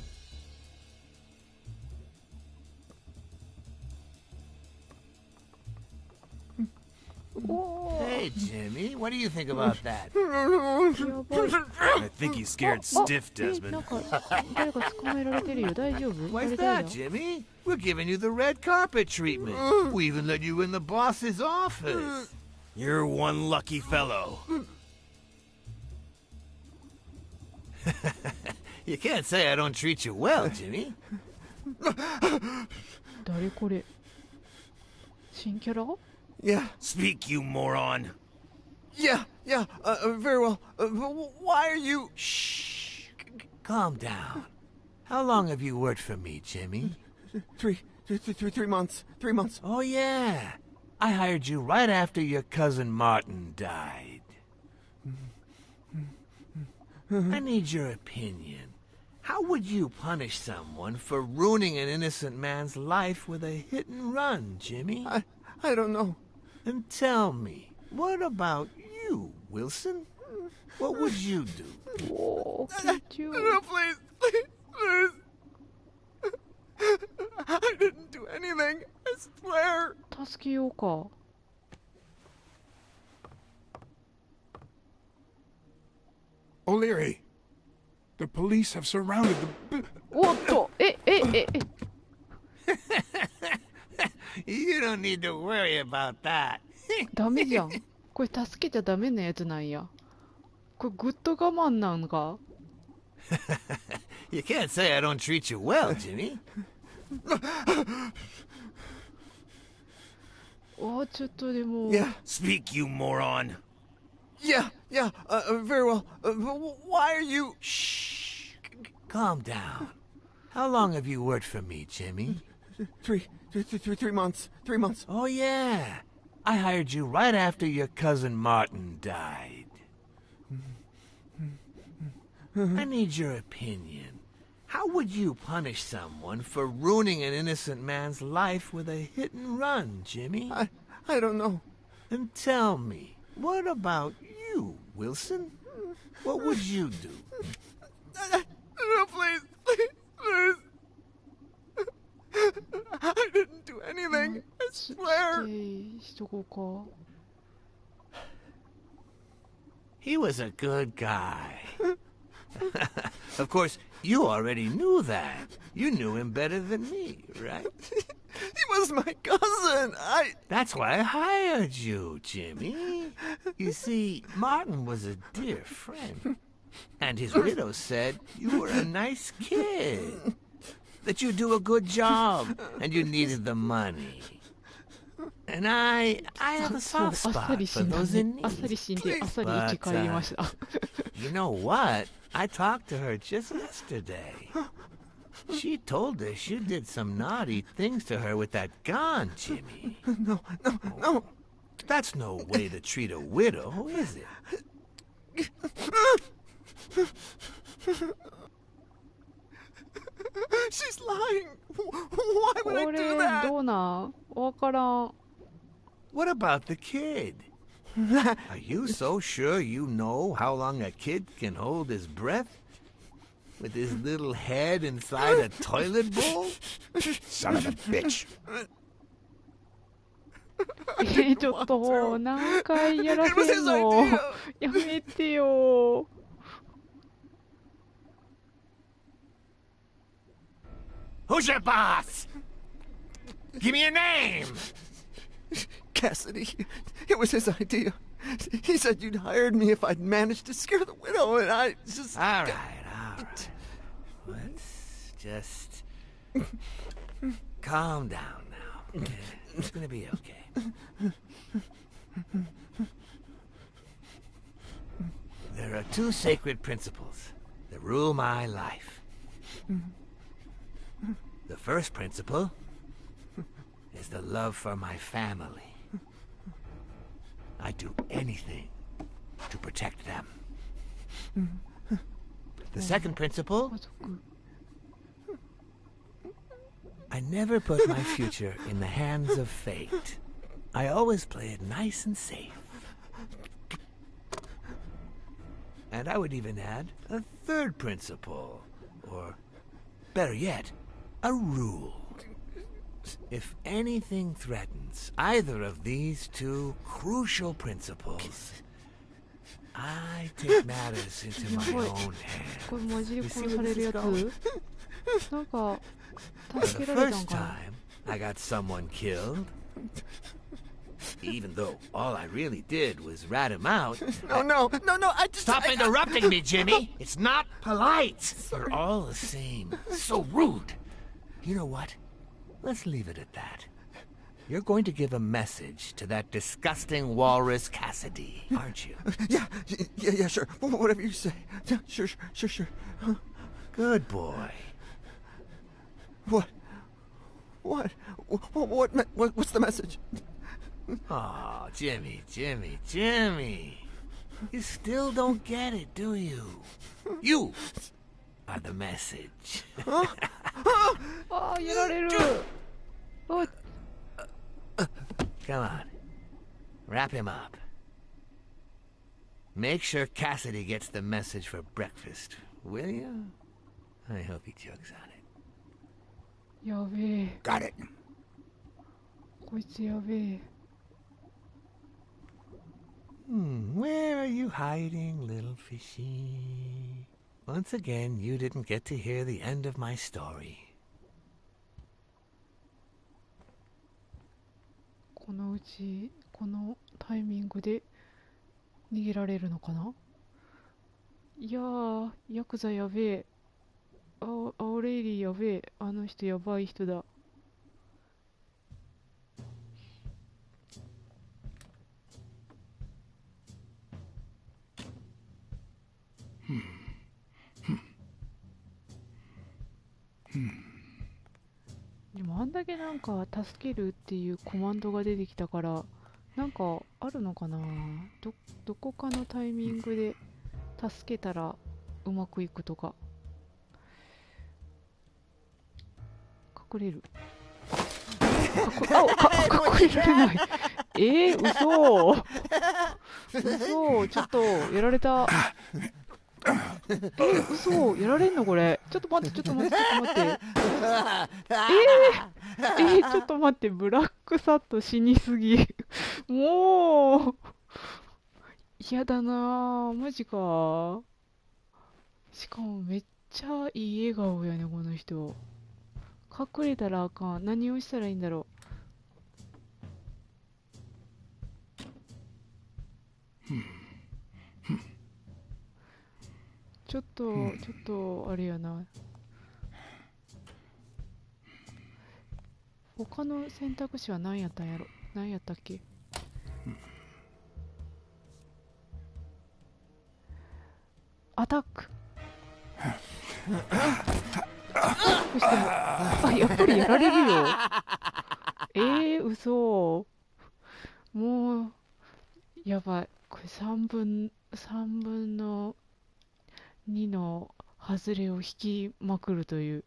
？Hey, Jimmy, what do you think about that? やばい。 I think he's scared stiff, なん Desmond. か誰か捕まえられてるよ。大丈夫？ Why's 誰 that, だ？ Jimmy? We're giving you the red carpet treatment. We even let you in the boss's office. You're one lucky fellow. You can't say I don't treat you well, Jimmy. 誰これ？新キャラ？ Yeah, Speak, you moron. yeah, very well. Why are you... Shh. Calm down. How long have you worked for me, Jimmy? 3 months. 3 months. Oh, yeah. I hired you right after your cousin Martin died. I need your opinion. How would you punish someone for ruining an innocent man's life with a hit and run, Jimmy? I don't know. Then tell me, What about you, Wilson? What would you do? おー、緊張。 No, please, please, please. I didn't do anything. I swear. 助けようか。O'Leary, the police have surrounded the... おっと、え。You don't need to worry about that. ダメじゃん。これ助けちゃダメなやつなんや。これグッド我慢なんか？ You can't say I don't treat you well, Jimmy. あ、ちょっとでも。 Yeah, Speak, you moron. yeah, very well. Why are you... Shh. Calm down. How long have you worked for me, Jimmy? 3 months. 3 months. Oh, yeah. I hired you right after your cousin Martin died. I need your opinion. How would you punish someone for ruining an innocent man's life with a hit and run, Jimmy? I don't know. And tell me, what about you, Wilson? What would you do? No, please, please, please. I didn't do anything. I ス swear. テイしとこうか。 He was a good guy. Of course, you already knew that. You knew him better than me, right? He was my cousin. That's why I hired you, Jimmy. You see, Martin was a dear friend. And his widow said you were a nice kid. That you do a good job, and you needed the money. And I have a そう、あ soft っさ spot り死 for んだ those ね in。 あっさり need. 死んで、あっさり生き返りました。 You know what? I talked to her just yesterday. She told us you did some naughty things to her with that gun, Jimmy. No. That's no way to treat a widow, is it? She's lying. Why こ would I れ do that? どうなんわからん。 What about the kid? Are you so sure you know how long a kid can hold his breath? With his little head inside a toilet bowl? Son of a bitch. ちょっと何回やらせんの？やめてよ。 Who's your boss? Give me a name. Cassidy. It was his idea. He said you'd hired me if I'd managed to scare the widow, and I just... All right. Let's just calm down now. It's gonna be okay. There are two sacred principles that rule my life. The first principle is the love for my family. I do anything to protect them. The second principle, 家族。 I never put my future in the hands of fate. I always play it nice and safe. And I would even add a third principle, or better yet, a rule. If anything threatens either of these two crucial principles, I take matters into my own こ hands. れマジで You see 殺 where され this る is や going? つ？なんか For 助 the けられたん first かな？ time, I got someone killed. Even though all I really did was rat him out. No, I just... Stop interrupting me, Jimmy. It's not polite. You're all the same. So rude. You know what? Let's leave it at that. You're going to give a message to that disgusting walrus Cassidy, aren't you? Yeah, sure. Whatever you say. Yeah, sure. Good boy. What's the message? Oh, Jimmy. You still don't get it, do you? You are the message. ああ、やられる。あ、 Come on. Wrap him up. make sure Cassidy gets the message for breakfast, will you? I hope he chugs on it. やべえ。Got it. こいつやべえ。Where are you hiding, little fishy? Once again, you didn't get to hear the end of my story. このうち、このタイミングで逃げられるのかな。いやー、ヤクザやべえ。アオレイリーやべえ。あの人やばい人だ。でもあんだけなんか助けるっていうコマンドが出てきたからなんかあるのかな。どこかのタイミングで助けたらうまくいくとか。隠れる。隠れられない。嘘ちょっとやられた。嘘やられんのこれ。ちょっと待って。ちょっと待って、ブラックサッド死にすぎ。もう、嫌だなぁ、マジか。しかもめっちゃいい笑顔やね、この人。隠れたらあかん。何をしたらいいんだろう。ちょっと、あれやな。他の選択肢は何やったんやろ。何やったっけ。アタック。そしても、やっぱりやられるよ。嘘。もう、やばい。これ3分の2の外れを引きまくるという。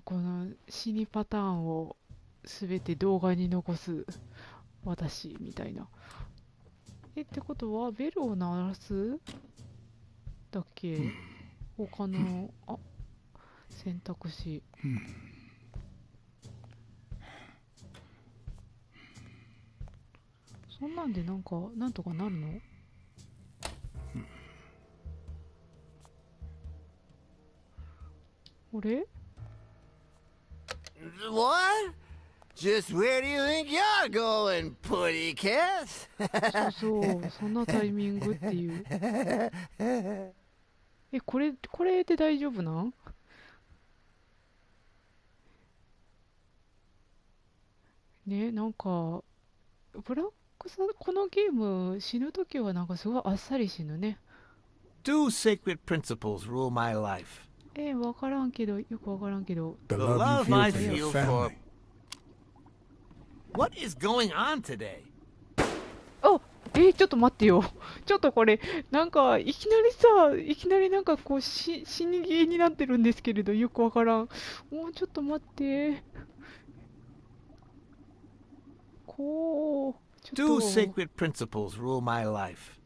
この死にパターンをすべて動画に残す私みたいな。ってことはベルを鳴らすだっけ。他の選択肢。そんなんでなんとかなるの。あれ。What? Just where do you think you're going, putty cat? そう、そんなタイミングっていう。これで大丈夫なん？ね、なんか、ブラックさ、このゲーム死ぬときはなんかすごいあっさり死ぬね。Two sacred principles rule my life. わからんけど、よくわからんけど。The love you feel for your family. What is going on today? ちょっと待ってよ。ちょっとこれ、なんか、いきなりなんかこう、死にゲーになってるんですけれど、よくわからん。もうちょっと待って。こう、ちょっと。Two sacred principles rule my life.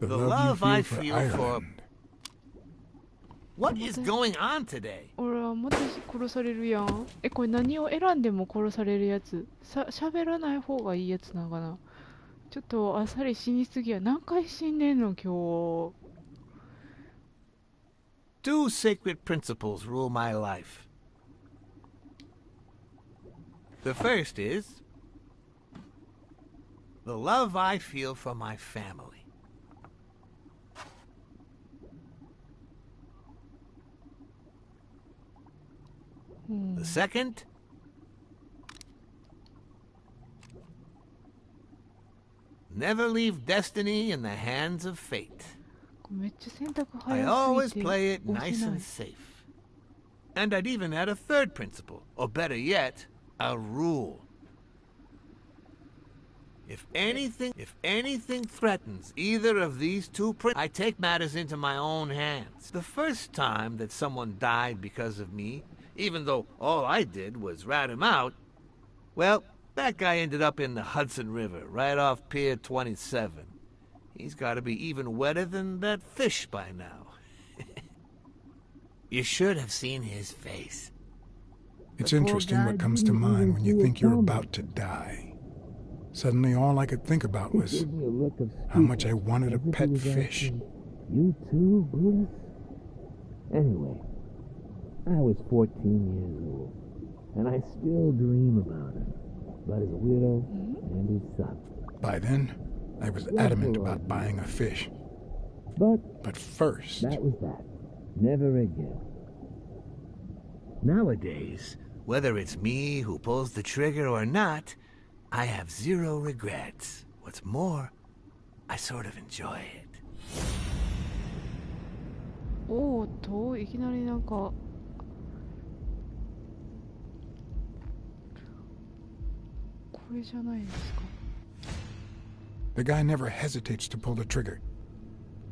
The love I feel for. What is going on today? 俺はまた殺されるやん。これ何を選んでも殺されるやつ。喋らない方がいいやつなのかな。ちょっとあっさり死にすぎや。何回死んでんの今日。Two sacred principles rule my life. The first is the love I feel for my family. The second, never leave destiny in the hands of fate. めっちゃ選択 I 早すぎ always て play it 押せ nice ない and safe. And I'd even add a third principle, or better yet, a rule. If anything threatens either of these two principles, I take matters into my own hands. The first time that someone died because of me, even though all I did was rat him out, well, That guy ended up in the Hudson River, right off Pier 27. He's got to be even wetter than that fish by now. You should have seen his face. It's interesting what comes to mind when you think you're about to die. Suddenly all I could think about was how much I wanted a pet fish. You too, Brutus? Anyway, I was 14 years old, and I still dream about him, about his widow and his son. By then, I was adamant about buying a fish. But first... That was that. Never again. Nowadays, whether it's me who pulls the trigger or not, I have zero regrets. What's more, I sort of enjoy it. おーっと、いきなりなんかこれじゃないですか。 The guy never hesitates to pull the trigger.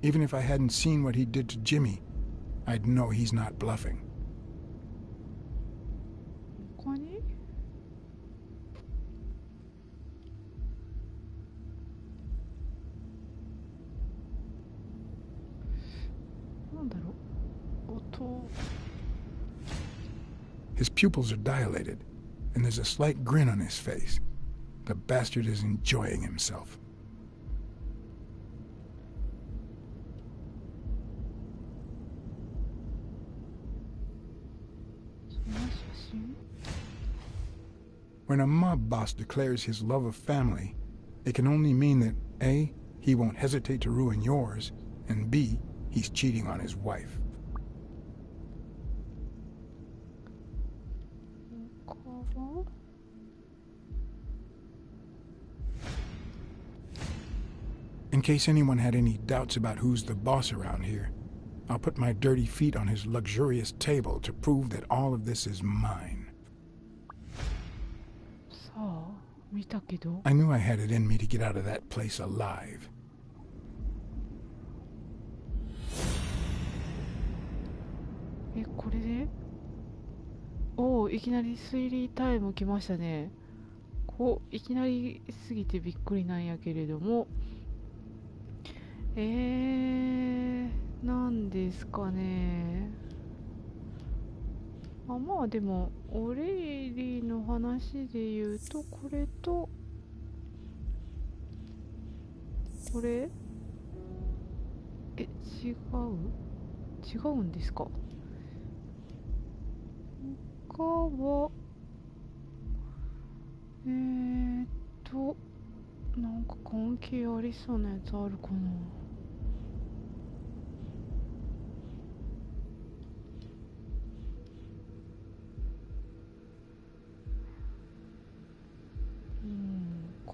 Even if I hadn't seen what he did to Jimmy, I'd know he's not bluffing. 他になんだろう、音。 His pupils are dilated, and there's a slight grin on his face. The bastard is enjoying himself. その写真 When a mob boss declares his love of family, it can only mean that A, he won't hesitate to ruin yours, and B, he's cheating on his wife. 他は In case anyone had any doubts about who's the boss around here, I'll put my dirty feet on his luxurious table to prove that all of this is mine. さあ見たけど I knew I had it in me to get out of that place alive. これでおお、いきなり推理タイム来ましたね。こういきなりすぎてびっくりなんやけれども、なんですかね。まあでもオレイリーの話で言うと、これとこれ違うんですか。他はなんか関係ありそうなやつあるかな。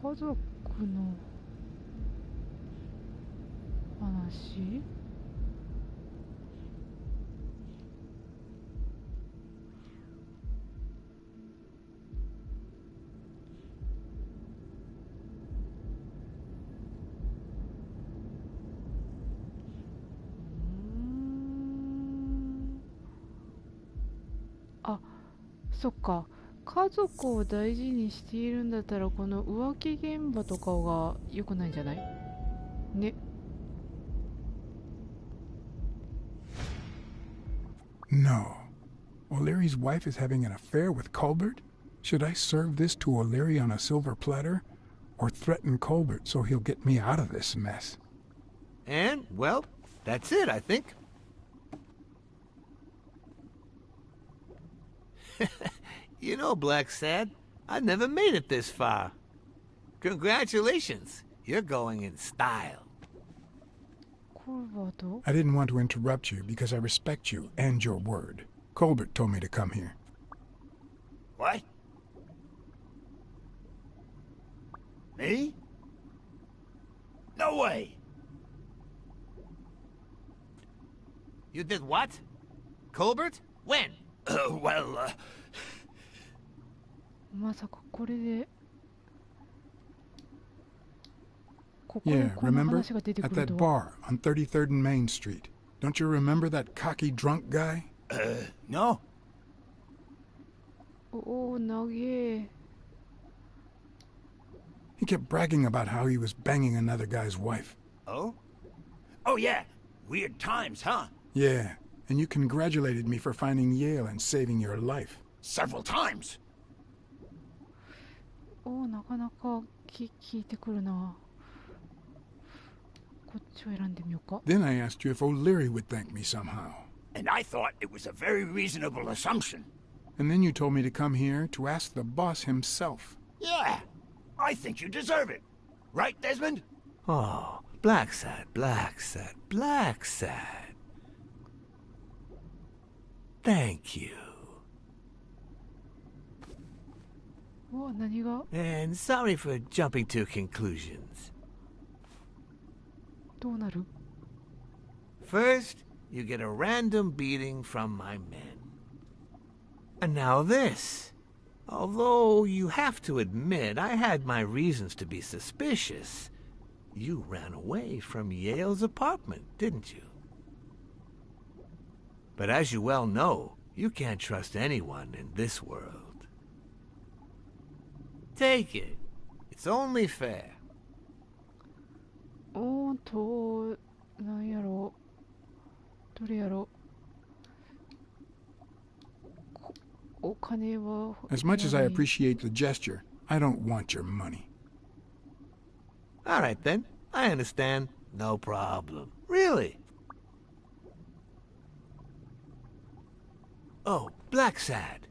家族の話。あ、そっか。家族を大事にしているんだったら、この浮気現場とかが良くないんじゃないね。No. O'Leary's wife is having an affair with Colbert? Should I serve this to O'Leary on a silver platter? Or threaten Colbert so he'll get me out of this mess? And, well, that's it, I think. You know, Blacksad, I've never made it this far. Congratulations. You're going in style. I didn't want to interrupt you because I respect you and your word. Colbert told me to come here. What? Me? No way. You did what? Colbert? When? Well, まさかこれでここで Yeah, この remember? 話が出てく At る that と。 bar on 33rd and Main Street. Don't you remember that cocky drunk guy? no. おお、長え。kept bragging about how he was banging another guy's wife. Oh? Oh, yeah. Weird times, huh? Yeah, and you congratulated me for finding Yale and saving your life. Several times. おー、なかなか聞いてくるな。こっちを選んでみようか。 Then I asked you if O'Leary would thank me somehow. And I thought it was a very reasonable assumption. And then you told me to come here to ask the boss himself. Yeah. I think you deserve it. Right, Desmond? Oh, Blacksad, Blacksad, Blacksad. Thank you. おー、何が And sorry for jumping to conclusions. どうなる First, you get a random beating from my men. And now this. Although you have to admit I had my reasons to be suspicious, you ran away from Yale's apartment, didn't you? But as you well know, you can't trust anyone in this world. Take it. It's only fair. おーと、なんやろう。どれやろう。お金は。 As much as I appreciate the gesture, I don't want your money. All right, then. I understand. No problem. Really? Oh, Blacksad.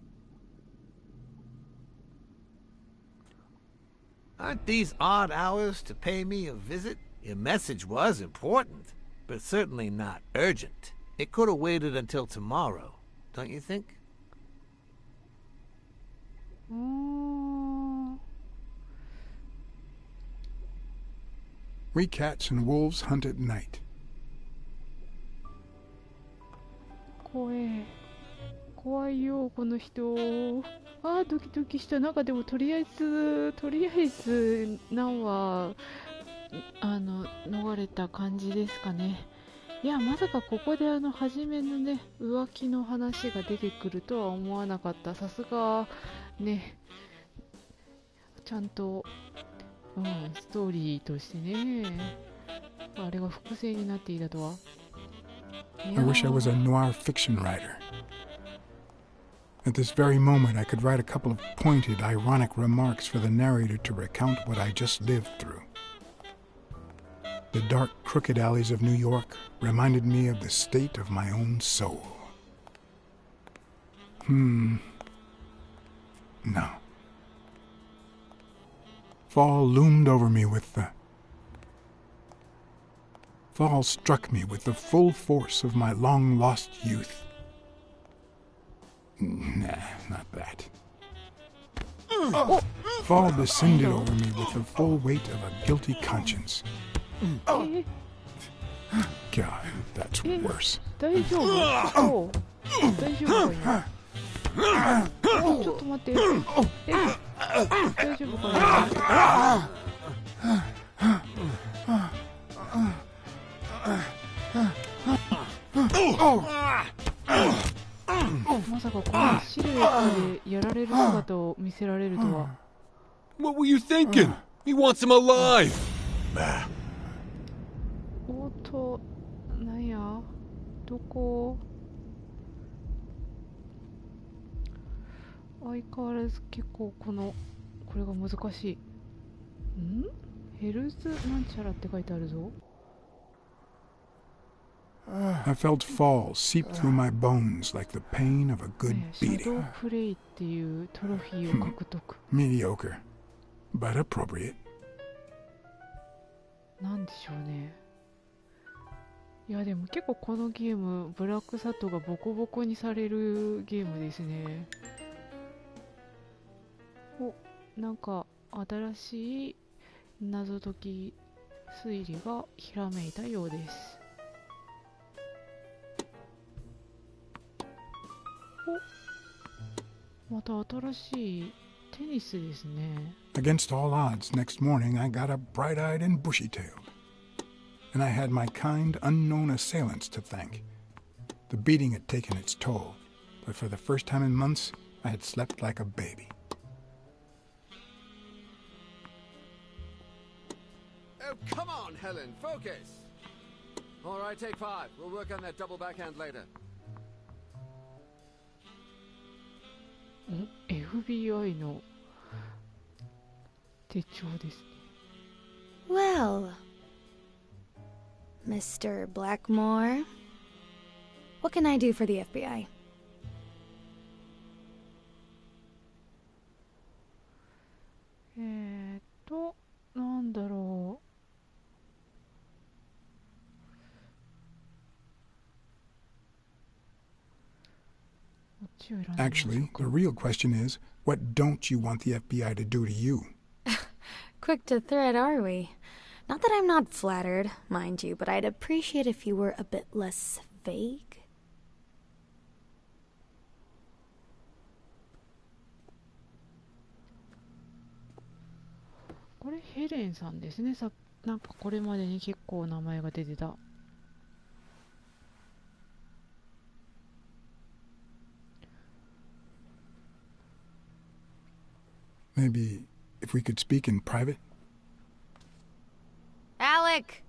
Aren't these odd hours to pay me a visit? Your message was important, but certainly not urgent. It could have waited until tomorrow, don't you think? うーん。 We cats and wolves hunt at night. 怖い。怖いよ、この人。あー、ドキドキした。なんかでも、とりあえず、なんは、逃れた感じですかね。いや、まさかここで初めのね、浮気の話が出てくるとは思わなかった。さすが、ね、ちゃんと、ストーリーとしてね、あれが伏線になっていたとは。I wish I was a noir fiction writer. At this very moment, I could write a couple of pointed, ironic remarks for the narrator to recount what I just lived through. The dark, crooked alleys of New York reminded me of the state of my own soul. No. Fall loomed over me Fall struck me with the full force of my long-lost youth. Nah, not that. Fall descended over me with the full weight of a guilty conscience. God, that's worse. 大丈夫？大丈夫か今？ちょっと待って。大丈夫かな？まさかこのシルエットでやられる姿を見せられるとは。What were you thinking? He wants him alive. おっと、なんや？どこ？相変わらず結構これが難しい。ヘルズなんちゃらって書いてあるぞ。I felt fall seep through my bones like the pain of a good シャド beating. ウプレイっていうトロフィーを獲得。Mediocre, but appropriate. なんでしょうね。いやでも結構このゲームブラックサッドがボコボコにされるゲームですね。お、なんか新しい謎解き推理がひらめいたようです。お、また新しいテニスですね。 Against all odds, next morning I got up bright-eyed and bushy-tailed. And I had my kind, unknown assailants to thank. The beating had taken its toll, but for the first time in months, I had slept like a baby. Helen, focus! All right, take 5. We'll work on that double backhand later. FBI の手帳ですね。Well, Mr. Blackmore, what can I do for the FBI? Eh, なんだろう。Actually, the real question is, what don't you want the FBI to do to you? Quick to thread, are we? Not that I'm not flattered, mind you, but I'd appreciate if you were a bit less vague. これヘレンさんですね。なんかこれまでに結構名前が出てた。Maybe if we could speak in private? Alec!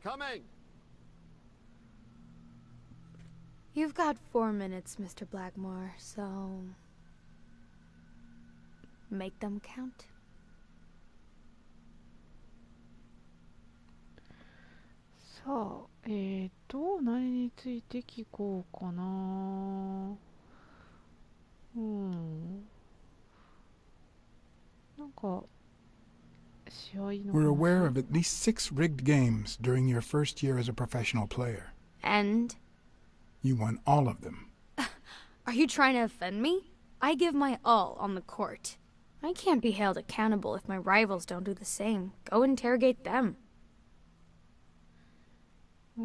Coming! You've got 4 minutes, Mr. Blackmore, so... make them count. さあ、何について聞こうかな。なんか、試合の話。We're aware of at least 6 rigged games during your first year as a professional player. And? You won all of them. Are you trying to offend me? I give my all on the court. I can't be held accountable if my rivals don't do the same. Go interrogate them. コ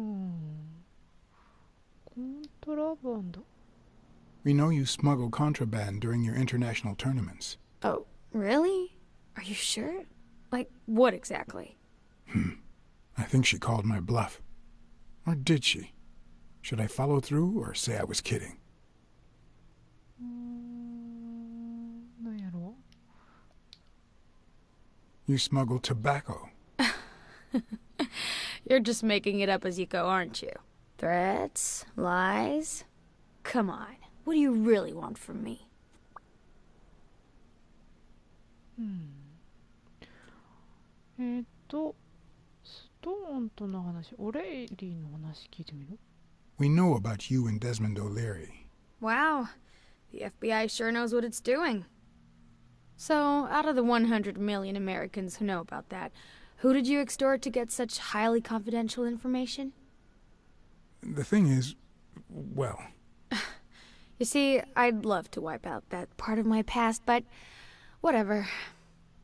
ントラバンド。We know you smuggle contraband during your international tournaments. Oh, really? Are you sure? Like, what exactly? I think she called my bluff. Or did she? Should I follow through or say I was kidding? なんやろ You smuggle tobacco. You're just making it up as you go, aren't you? Threats? Lies? Come on. What do you really want from me? ストーンとの話、オレイリーの話聞いてみる We know about you and Desmond O'Leary. Wow. The FBI sure knows what it's doing. So, out of the 100 million Americans who know about that, who did you extort to get such highly confidential information? The thing is, well... You see, I'd love to wipe out that part of my past, but whatever.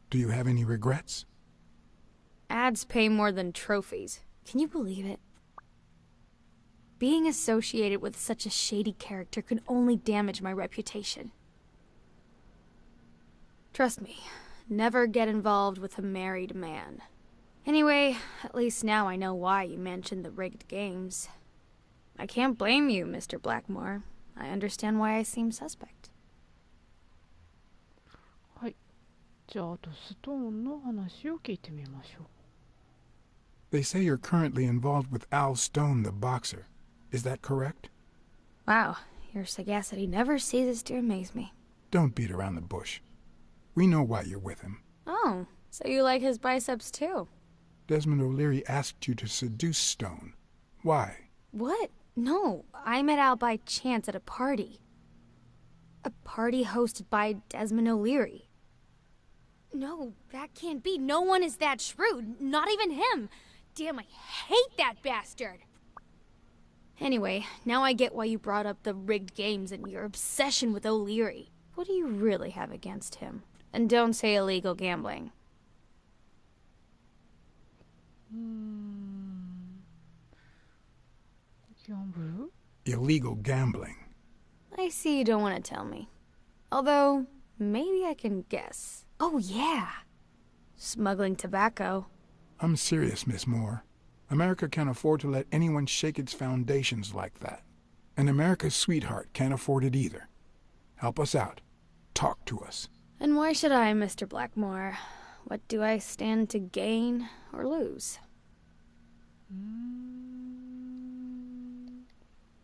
Do you have any regrets? Ads pay more than trophies. Can you believe it? Being associated with such a shady character could only damage my reputation. Trust me, never get involved with a married man. Anyway, at least now I know why you mentioned the rigged games. I can't blame you, Mr. Blackmore. I understand why I seem suspect. はい。じゃあ、あとストーンの話を聞いてみましょう。They say you're currently involved with Al Stone, the boxer. Is that correct? Wow, your sagacity never ceases to amaze me. Don't beat around the bush. We know why you're with him. Oh, so you like his biceps too? Desmond O'Leary asked you to seduce Stone. Why? What? No, I met Al by chance at a party. A party hosted by Desmond O'Leary. No, that can't be. No one is that shrewd. Not even him. Damn, I hate that bastard. Anyway, now I get why you brought up the rigged games and your obsession with O'Leary. What do you really have against him? And don't say illegal gambling. Gamble? Illegal gambling. I see you don't want to tell me. Although, maybe I can guess. Oh, yeah. Smuggling tobacco. I'm serious, Miss Moore. America can't afford to let anyone shake its foundations like that. And America's sweetheart can't afford it either. Help us out. Talk to us. And why should I, Mr. Blackmore? What do I stand to gain or lose?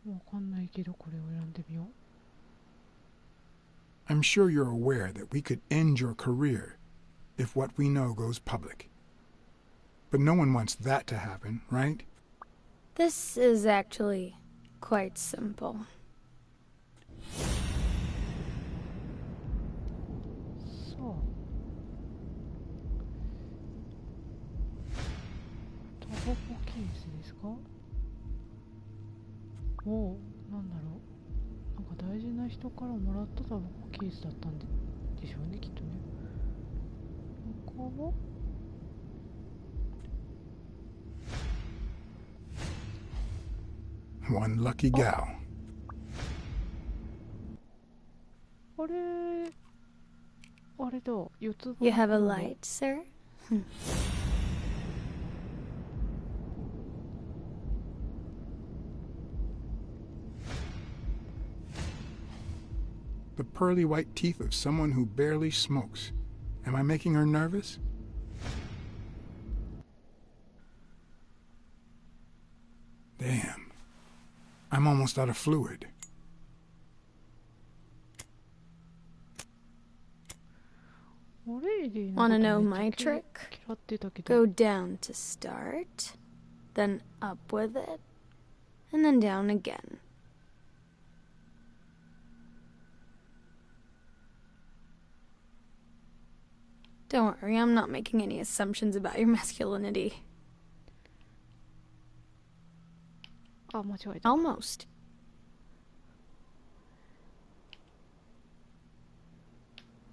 わかんないけどこれを選んでみよう。I'm sure you're aware that we could end your career if what we know goes public. But no one wants that to happen, right? This is actually quite simple. さあ。タバコケースですか？おお、なんだろう。なんか大事な人からもらったタバコケースだったんでしょうね、きっとね。他はOne lucky gal. あれだ、四つ葉。 You have a light, sir? The pearly white teeth of someone who barely smokes. Am I making her nervous? Damn. I'm almost out of fluid. Wanna know my trick? Go down to start, then up with it, and then down again. Don't worry, I'm not making any assumptions about your masculinity. あ、間違えた。 Almost.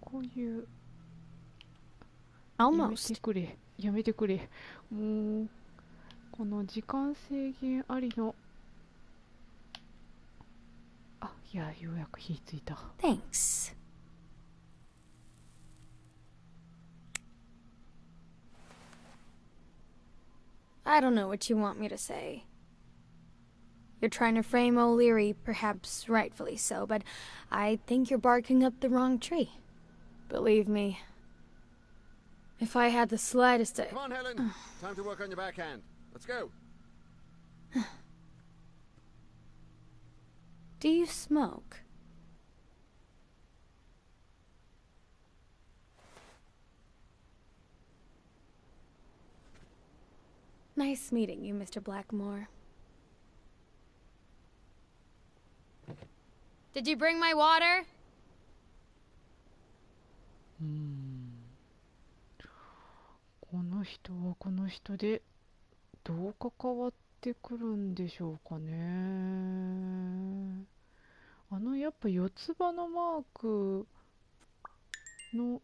こういう。 Almost. やめてくれ。もう、この時間制限ありの。あ、いや、ようやく火ついた。Thanks. I don't know what you want me to say. You're trying to frame O'Leary, perhaps rightfully so, but I think you're barking up the wrong tree. Believe me, if I had the slightest... Come on, Helen. Time to work on your backhand. Let's go. Do you smoke? Nice meeting you, Mr. Blackmore. Did you bring my water? この人はこの人でどう関わってくるんでしょうかね。やっぱ四つ葉のマークの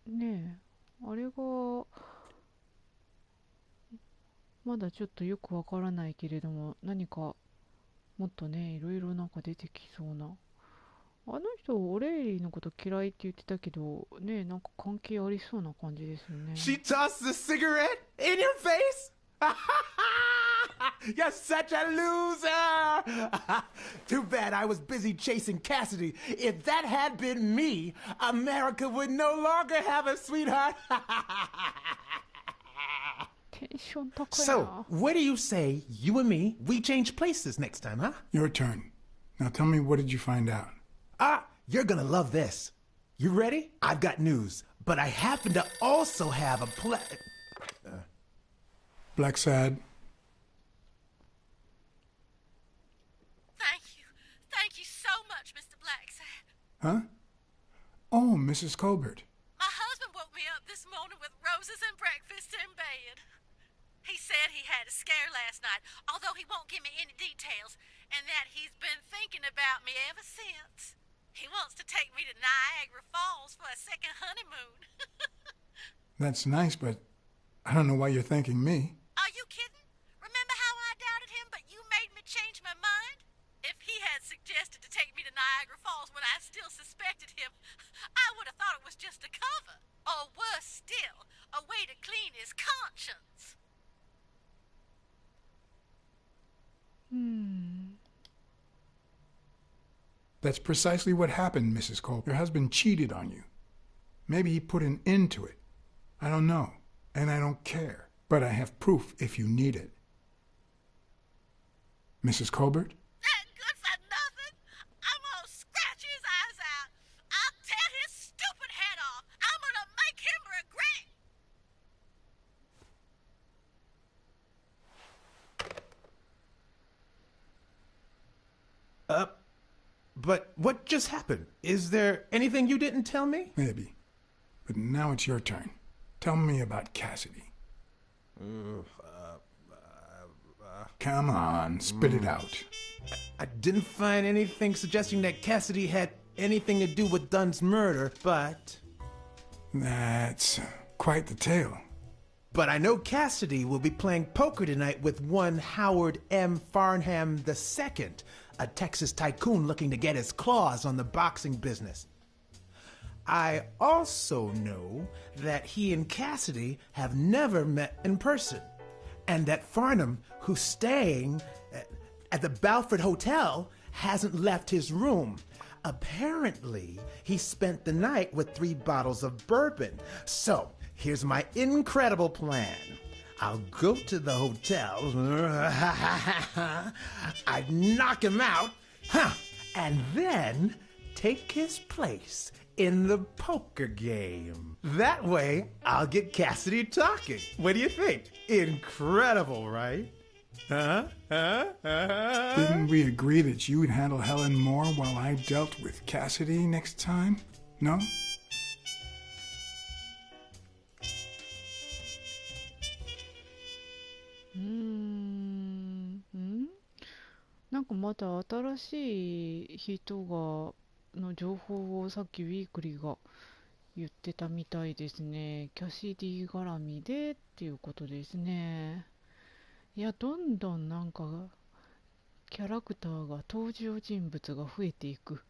ねえ、あれがまだちょっとよくわからないけれども、何かもっとね、いろいろなんか出てきそうな。あの人、オレイリーのこと嫌いって言ってたけど、ね、なんか関係ありそうな感じですよね。She tossed the cigarette in your face? You're such a loser! Too bad I was busy chasing Cassidy. If that had been me, America would no longer have a sweetheart. So, what do you say, you and me, we change places next time, huh? Your turn. Now tell me, what did you find out? You're gonna love this. You ready? I've got news, but I happen to also have a Blacksad. Thank you so much, Mr. Blacksad. Huh? Oh, Mrs. Colbert. My husband woke me up this morning with roses and breakfast in bed. He said he had a scare last night, although he won't give me any details, and that he's been thinking about me ever since. He wants to take me to Niagara Falls for a second honeymoon. That's nice, but I don't know why you're thanking me. Are you kidding? Remember how I doubted him, but you made me change my mind? If he had suggested to take me to Niagara Falls when I still suspected him, I would have thought it was just a cover. Or worse still, a way to clean his conscience. That's precisely what happened, Mrs. Cole. Your husband cheated on you. Maybe he put an end to it. I don't know, and I don't care, but I have proof if you need it. Mrs. Colbert? That good for nothing? I'm gonna scratch his eyes out. I'll tear his stupid head off. I'm gonna make him regret. But what just happened? Is there anything you didn't tell me? Maybe. But now it's your turn. Tell me about Cassidy. Come on, spit it out. I didn't find anything suggesting that Cassidy had anything to do with Dunn's murder, but... That's quite the tale. But I know Cassidy will be playing poker tonight with one Howard M. Farnham II, a Texas tycoon looking to get his claws on the boxing business. I also know that he and Cassidy have never met in person, and that Farnham, who's staying at the Balford Hotel, hasn't left his room. Apparently, he spent the night with 3 bottles of bourbon. So, here's my incredible plan. I'll go to the hotel, I'd knock him out, and then take his place in the poker game. That way, I'll get Cassidy talking. What do you think? Incredible, right? Didn't we agree that you would handle Helen Moore while I dealt with Cassidy next time? No? Hmm. なんかまた新しい人の情報をさっきウィークリーが言ってたみたいですね。キャシディ絡みでっていうことですね。いや、どんどんなんかキャラクターが登場人物が増えていく。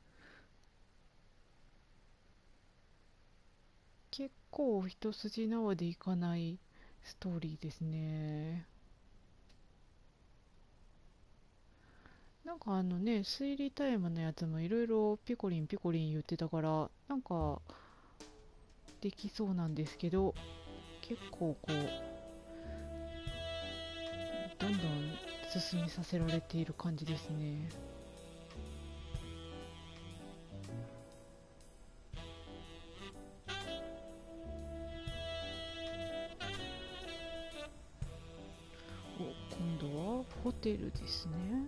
結構一筋縄でいかないストーリーですね。なんか推理タイムのやつもいろいろピコリンピコリン言ってたから、なんかできそうなんですけど、結構こうどんどん進みさせられている感じですね。今度はホテルですね。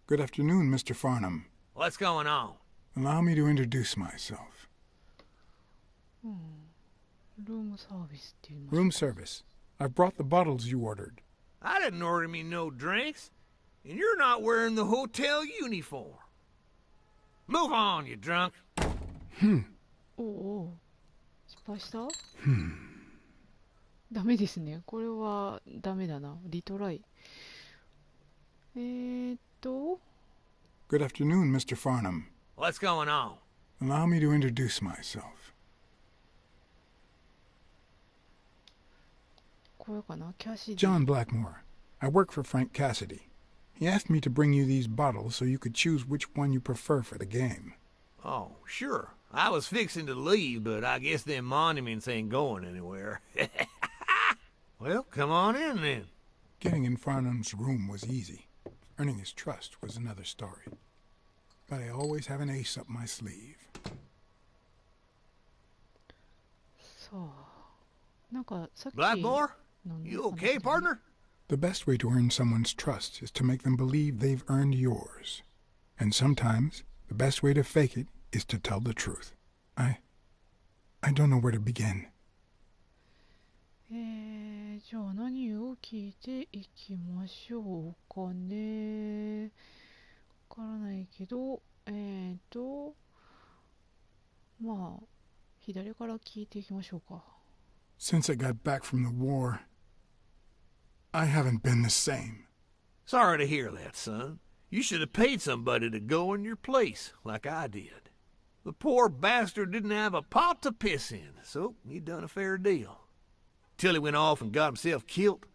Good afternoon, Mr. Farnham. What's going on? Allow me to introduce myself. Room service って言いますか。 Room service. I've brought the bottles you ordered. I didn't order me no drinks, and you're not wearing the hotel uniform. Move on, you drunk. おお、失敗した？ダメですね。これはダメだな。リトライ。Good afternoon, Mr. Farnham. What's going on? Allow me to introduce myself. これかな？キャシディ。 John Blackmore. I work for Frank Cassidy. He asked me to bring you these bottles so you could choose which one you prefer for the game. Oh, sure. I was fixing to leave, but I guess them monuments ain't going anywhere. Well, come on in then. Getting in Farnham's room was easy. Earning his trust was another story. But I always have an ace up my sleeve. さあ、なんかさっき Blackmore? の You okay, partner? The best way to earn someone's trust is to make them believe they've earned yours. And sometimes, the best way to fake it is to tell the truth. I don't know where to begin. じゃあ何を聞いていきましょうかね。わからないけど、まあ、左から聞いていきましょうか。Since I got back from the war, I haven't been the same. Sorry to hear that, son. You should have paid somebody to go in your place, like I did. The poor bastard didn't have a pot to piss in, so he done a fair deal. Till he went off and got himself killed.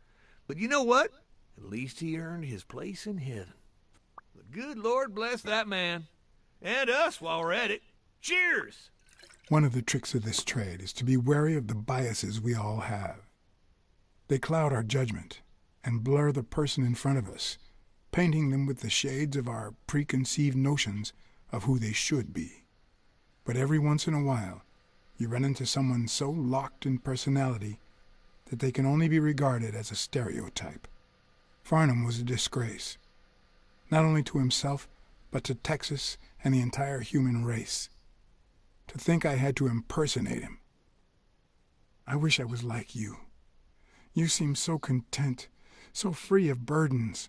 But you know what? At least he earned his place in heaven. The good Lord bless that man. And us while we're at it. Cheers! One of the tricks of this trade is to be wary of the biases we all have. They cloud our judgment and blur the person in front of us, painting them with the shades of our preconceived notions of who they should be. But every once in a while, you run into someone so locked in personality that they can only be regarded as a stereotype. Farnham was a disgrace, not only to himself, but to Texas and the entire human race. To think I had to impersonate him. I wish I was like you. You seem so content, so free of burdens.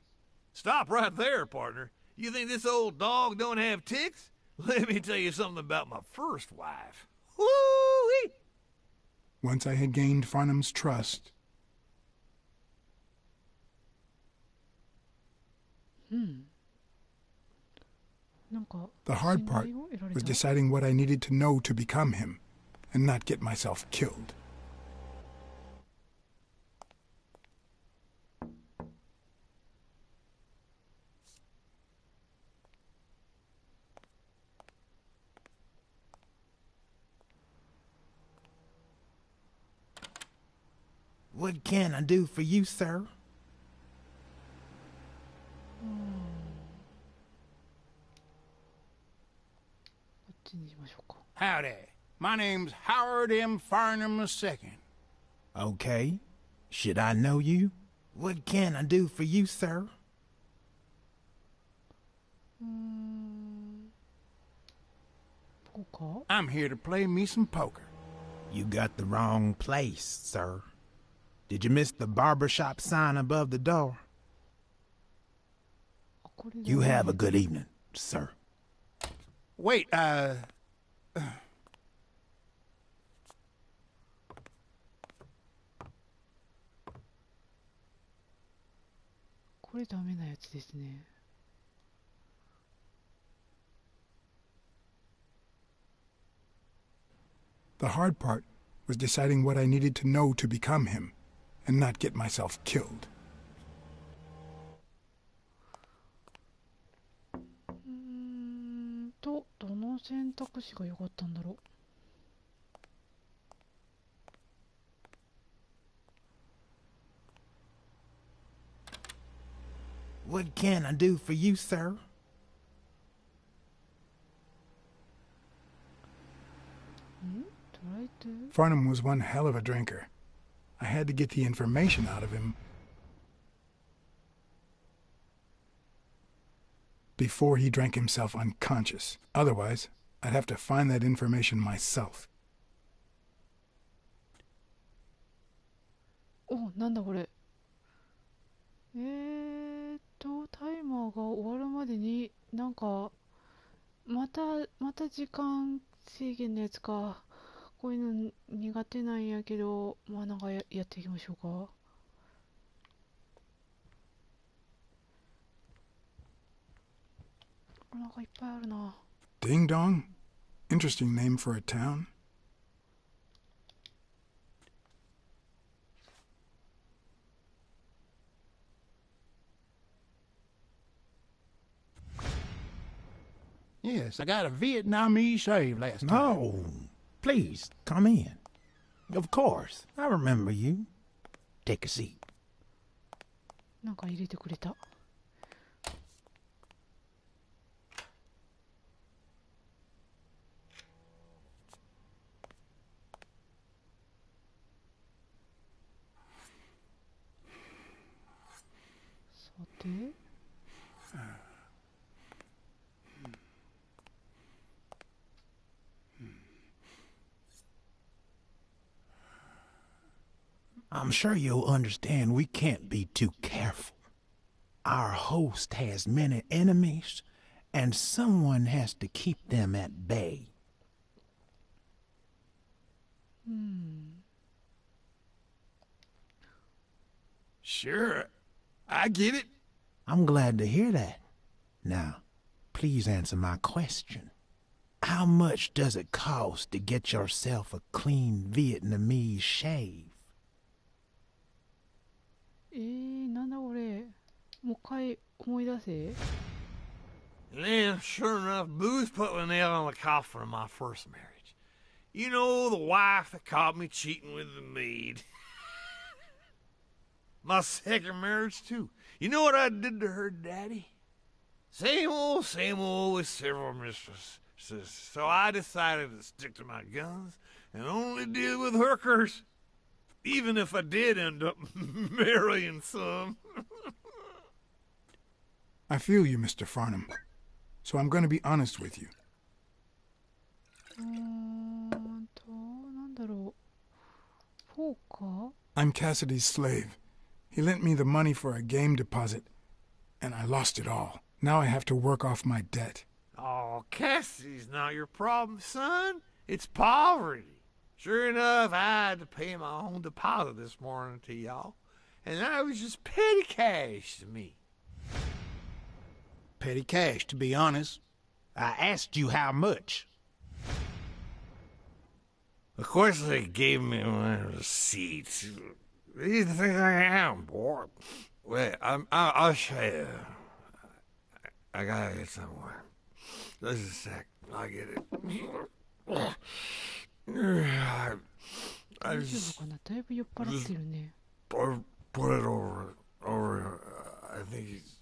Stop right there, partner. You think this old dog don't have ticks? Let me tell you something about my first wife. Woo-wee! Once I had gained Farnham's trust. The hard part was deciding what I needed to know to become him, and not get myself killed. What can I do for you, sir? Howdy. My name's Howard M. Farnham II. Okay. Should I know you? What can I do for you, sir? I'm here to play me some poker. You got the wrong place, sir. Did you miss the barbershop sign above the door? You have a good evening, sir. Wait,これダメなやつですね。The hard part was deciding what I needed to know to become him, and not get myself killed. どの選択肢が良かったんだろう。What can I do for you, sir? Farnham was one hell of a drinker. I had to get the information out of him before he drank himself unconscious. Otherwise, I'd have to find that information myself. お、なんだこれ。タイマーが終わるまでになんかまた時間制限のやつか。こういうの苦手なんやけど、まあなんかやっていきましょうか。なんかいっぱいあるな。Ding Dong? Interesting name for a town. Yes, I got a Vietnamese shave last time. No, please, come in. Of course, I remember you. Take a seat. なんか入れてくれた。さて。I'm sure you'll understand we can't be too careful. Our host has many enemies, and someone has to keep them at bay. Sure, I get it. I'm glad to hear that. Now, please answer my question. How much does it cost to get yourself a clean Vietnamese shave? なんだこれ。もう一回思い出せ。And then, sure enough, Booth put the nail on the coffin of my first marriage. You know, the wife that caught me cheating with the maid. My second marriage, too. You know what I did to her daddy? Same old with several mistresses. So I decided to stick to my guns and only deal with hookers. Even if I did end up marrying some. I feel you, Mr. Farnham. So I'm going to be honest with you. なんだろう。フォーカ I'm Cassidy's slave. He lent me the money for a game deposit, and I lost it all. Now I have to work off my debt. Oh, Cassidy's not your problem, son. It's poverty. Sure enough, I had to pay my own deposit this morning to y'all, and that was just petty cash to me. Petty cash, to be honest. I asked you how much. Of course, they gave me my receipts. Who do you think I am, boy? Wait, I'll show you. I gotta get somewhere. Just a sec. I'll get it. I just かな。だいぶ酔っ払ってるね。put it over. I think he's.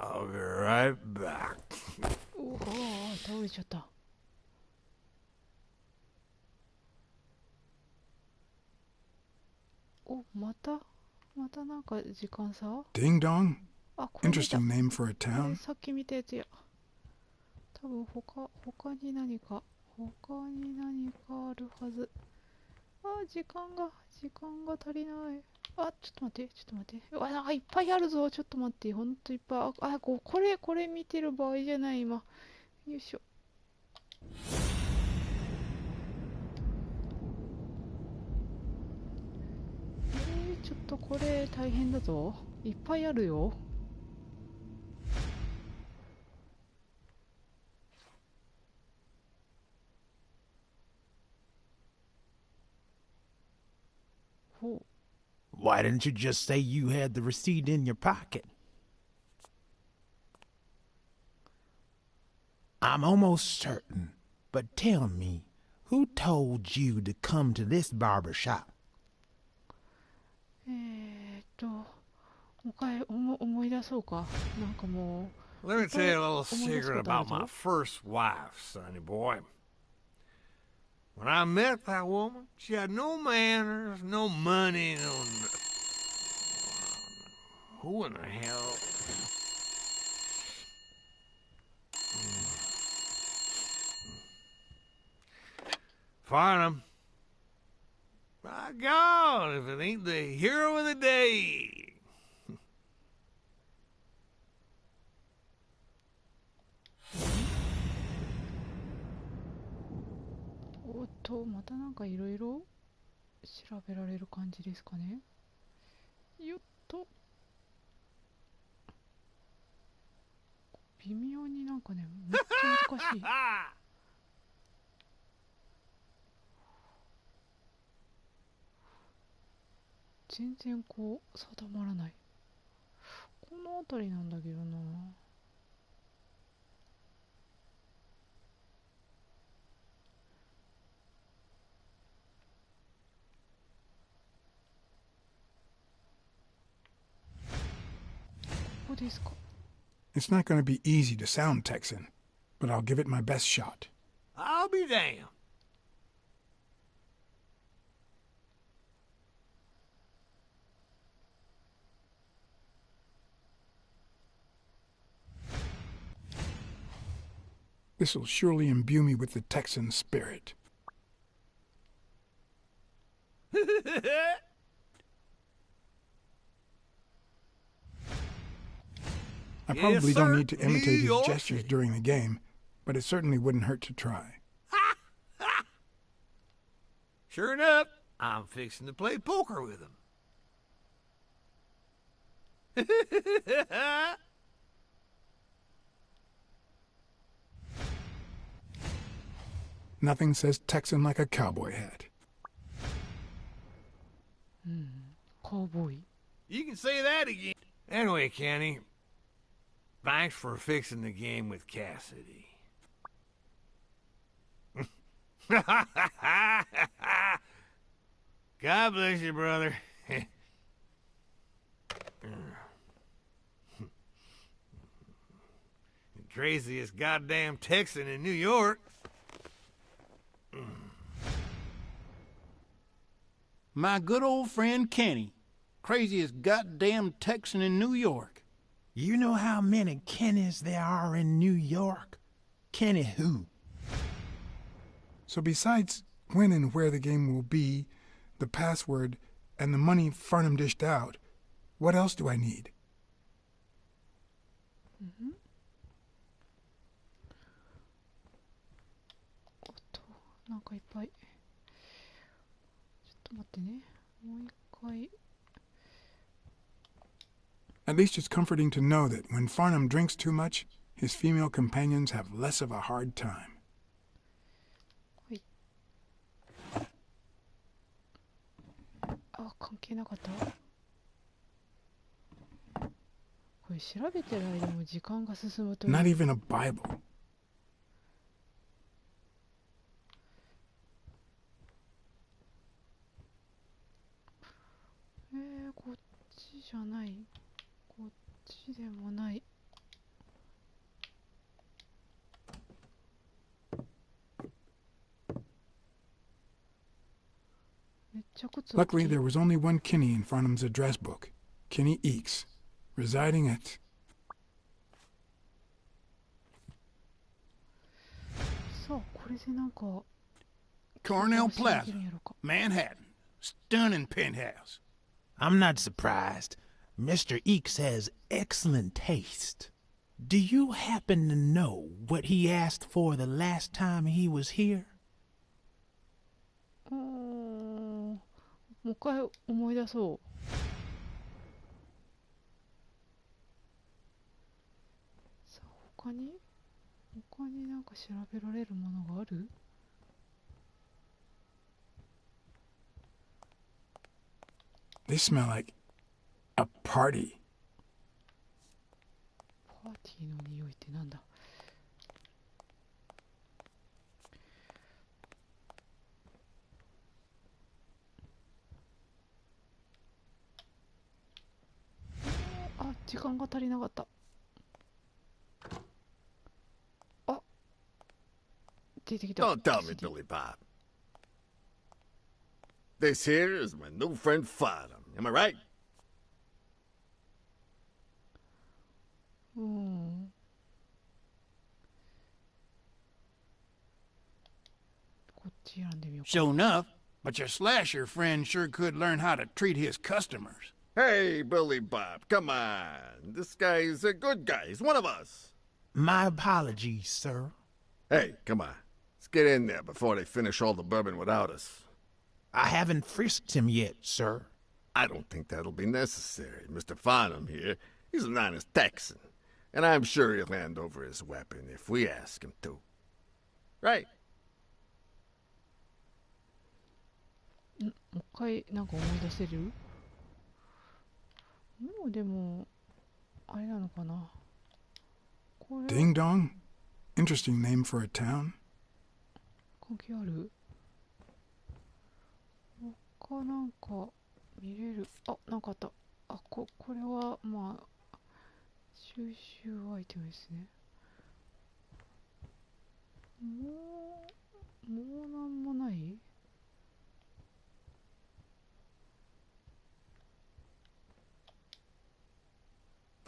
I'll be right back. おお、倒れちゃった。お、またなんか時間差 Ding Dong? あ、これ見た。 Interesting name for a これ town. さっき見たやつや。多分他に何かあるはず。あ、時間が足りない。あ、ちょっと待って。なんかいっぱいあるぞ。ちょっと待って。ほんといっぱい。あ、これ見てる場合じゃない、今。よいしょ。ちょっとこれ大変だぞ。いっぱいあるよ。ほう。Why didn't you just say you had the receipt in your pocket? I'm almost certain, but tell me, who told you to come to this barber shop? もう一回思い出そうか。なんかもう。 Let me tell you a little secret about my first wife, sonny boy. When I met that woman, she had no manners, no money, no... Who in the hell? Farnham. My God, if it ain't the hero of the day. おっと、またなんかいろいろ調べられる感じですかね。よっと。微妙になんかね、めっちゃ難しい。全然こう定まらない。この辺りなんだけどな。ここですか。 It's not going to be easy to sound Texan, but I'll give it my best shot. I'll be damned. This'll surely imbue me with the Texan spirit. I probably don't need to imitate his gestures during the game, but it certainly wouldn't hurt to try. Sure enough, I'm fixing to play poker with him. Nothing says Texan like a cowboy hat. うん、カウボーイ。You can say that again. Anyway, Kenny, thanks for fixing the game with Cassidy. God bless you, brother. The craziest goddamn Texan in New York. My good old friend Kenny. Craziest goddamn Texan in New York. You know how many Kennys there are in New York? Kenny who? So besides when and where the game will be, the password, and the money Farnham dished out, what else do I need? あと、なんかいっぱい。ちょっと待ってね。もう一回。At least it's comforting to know that when Farnham drinks too much, his female companions have less of a hard time. あ、関係なかった。これ調べてる間も時間が進むという。Not even a Bible. こっちじゃない。こっちでもない。Luckily, there was only one Kinney in Farnham's address book. Kinney Eakes, residing at... さあ、これでなんか Cornell Plaza, Manhattan. Stunning penthouse. I'm not surprised. Mr. Eakes has excellent taste. Do you happen to know what he asked for the last time he was here? もう一回思い出そう。さあ、他になんか調べられるものがある？ They smell like a party. パーティーの匂いってなんだ？あ、時間が足りなかった。あ、出てきた。Don't tell me, Billy Bob. This here is my new friend Farnham. Am I right? うん。こっち選んでみようか。Sure enough, but your slasher friend sure could learn how to treat his customers. Hey, Billy Bob, come on. This guy's a good guy. He's one of us. My apologies, sir. Hey, come on. Let's get in there before they finish all the bourbon without us. I haven't frisked him yet, sir. I don't think that'll be necessary. Mr. Farnham here, he's an honest Texan. And I'm sure he'll hand over his weapon if we ask him to. Right? もう一回なんか思い出せる？もうでもあれなのかな。これ Ding Dong? Interesting name for a town. 関係ある？他なんか見れる？あ、なんかあった。あ、これはまあ収集アイテムですね。もうなんもない？